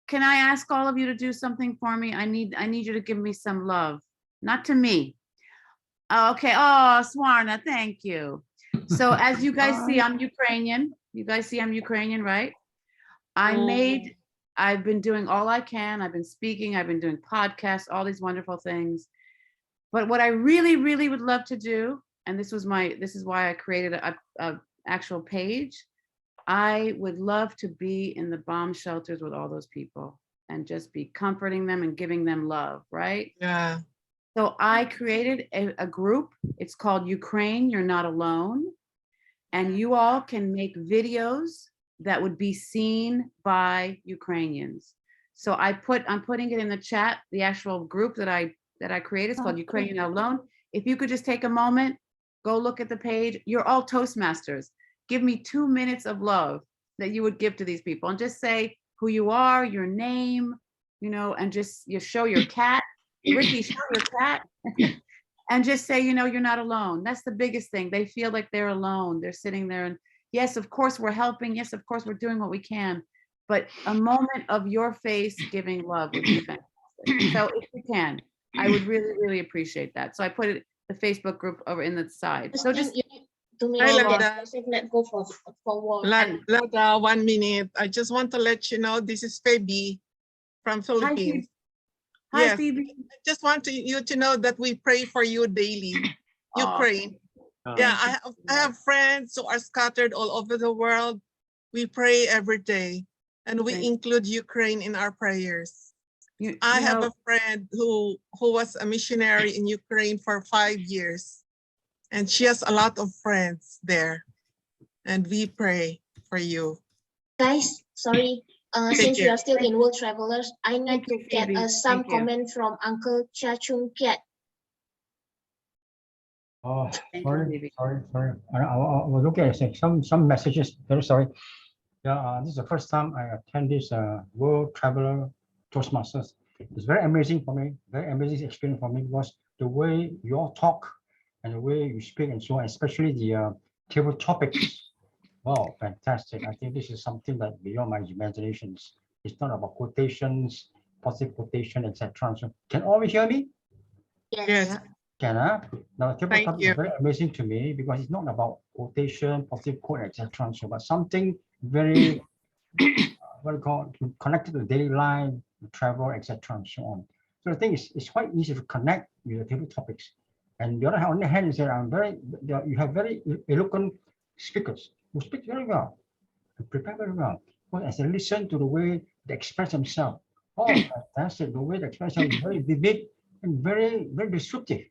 Can I ask all of you to do something for me? I need you to give me some love. Not to me. Oh, okay. Oh, Swarna, thank you. So as you guys see, I'm Ukrainian. You guys see I'm Ukrainian, right? I've been doing all I can. I've been speaking, I've been doing podcasts, all these wonderful things. But what I really, really would love to do, and this is why I created actual page. I would love to be in the bomb shelters with all those people and just be comforting them and giving them love, right? Yeah. So I created a group. It's called Ukraine, You're Not Alone. And you all can make videos that would be seen by Ukrainians. So I'm putting it in the chat, the actual group that I created. It's called Ukraine, You're Not Alone. If you could just take a moment, go look at the page. You're all Toastmasters. Give me 2 minutes of love that you would give to these people and just say who you are, your name, you know, and just you show your cat. Ricky, show your cat. And just say, you know, you're not alone. That's the biggest thing. They feel like they're alone. They're sitting there and yes, of course we're helping. Yes, of course we're doing what we can. But a moment of your face giving love would be fantastic. So if you can, I would really, really appreciate that. So I put it, the Facebook group over in the side. So just to me, I love let that. let's go for war. Lada, 1 minute. I just want to let you know this is Phoebe from Philippines. Hi, Yes, Phoebe. I just want you to know that we pray for you daily. Ukraine. Yeah, I have friends who are scattered all over the world. We pray every day, and we include Ukraine in our prayers. I have a friend who was a missionary in Ukraine for 5 years, and she has a lot of friends there, and we pray for you. Guys, sorry. Since we care. are still in World Travelers, I need to get Phoebe. some Thank you. comment from Uncle Cha Chung Kiat. Oh, sorry. I was looking at some messages. Very sorry. Yeah, this is the first time I attend this World Traveler Toastmasters. It's very amazing for me. Very amazing experience for me because the way you all talk and the way you speak and so on, especially the table topics. Wow, fantastic. I think this is something that beyond my imaginations. It's not about quotations, positive quotation, etc. So can all hear me? Yes. Can now table Thank topics you. are very amazing to me because it's not about quotation, positive quote, etc. So, but something very what do you call it, connected to daily life, travel, etc. and so on. So the thing is, it's quite easy to connect with the table topics. And the other hand, on the hand is that you have very eloquent speakers who speak very well, and prepare very well. But as I listen to the way they express themselves, oh, fantastic! The way they express themselves is very vivid and very, very descriptive.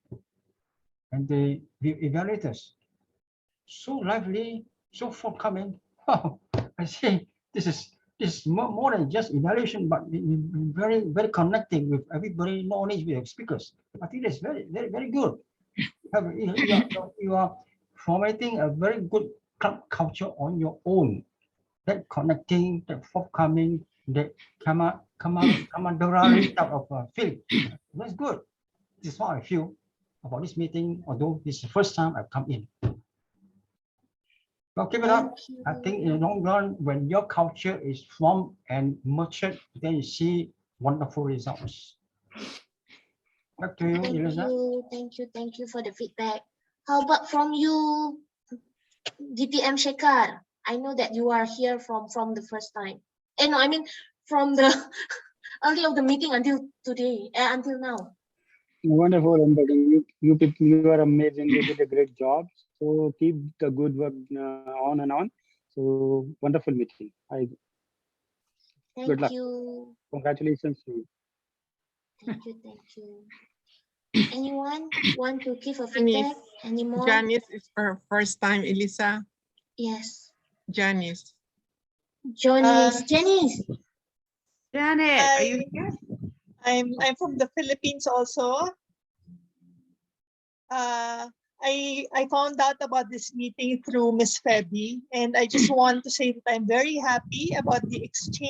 And the evaluators, so lively, so forthcoming. Oh, I say this is more than just evaluation, but very, very connecting with everybody, not only with the speakers. I think that's very, very, very good. You are formatting a very good club culture on your own. That connecting, that forthcoming, that camaraderie type of feeling. That's good. This is how I feel about this meeting, although this is the first time I've come in. Well, keep it up. I think in the long run, when your culture is formed and nurtured, then you see wonderful results. Back to you, Eliza. Thank you for the feedback. How about from you, DTM Shekhar? I know that you are here from the first time. And no, I mean from the early of the meeting until today, until now. Wonderful, and you people, you are amazing. You did a great job. So keep the good work on and on. So wonderful meeting. Good luck. Thank you. Congratulations to you. Thank you. Anyone want to give a feedback anymore? Janice is her first time, Eliza. Yes. Janice. Janice. Janet, are you here? I'm from the Philippines also. I found out about this meeting through Miss Feby, and I just want to say that I'm very happy about the exchange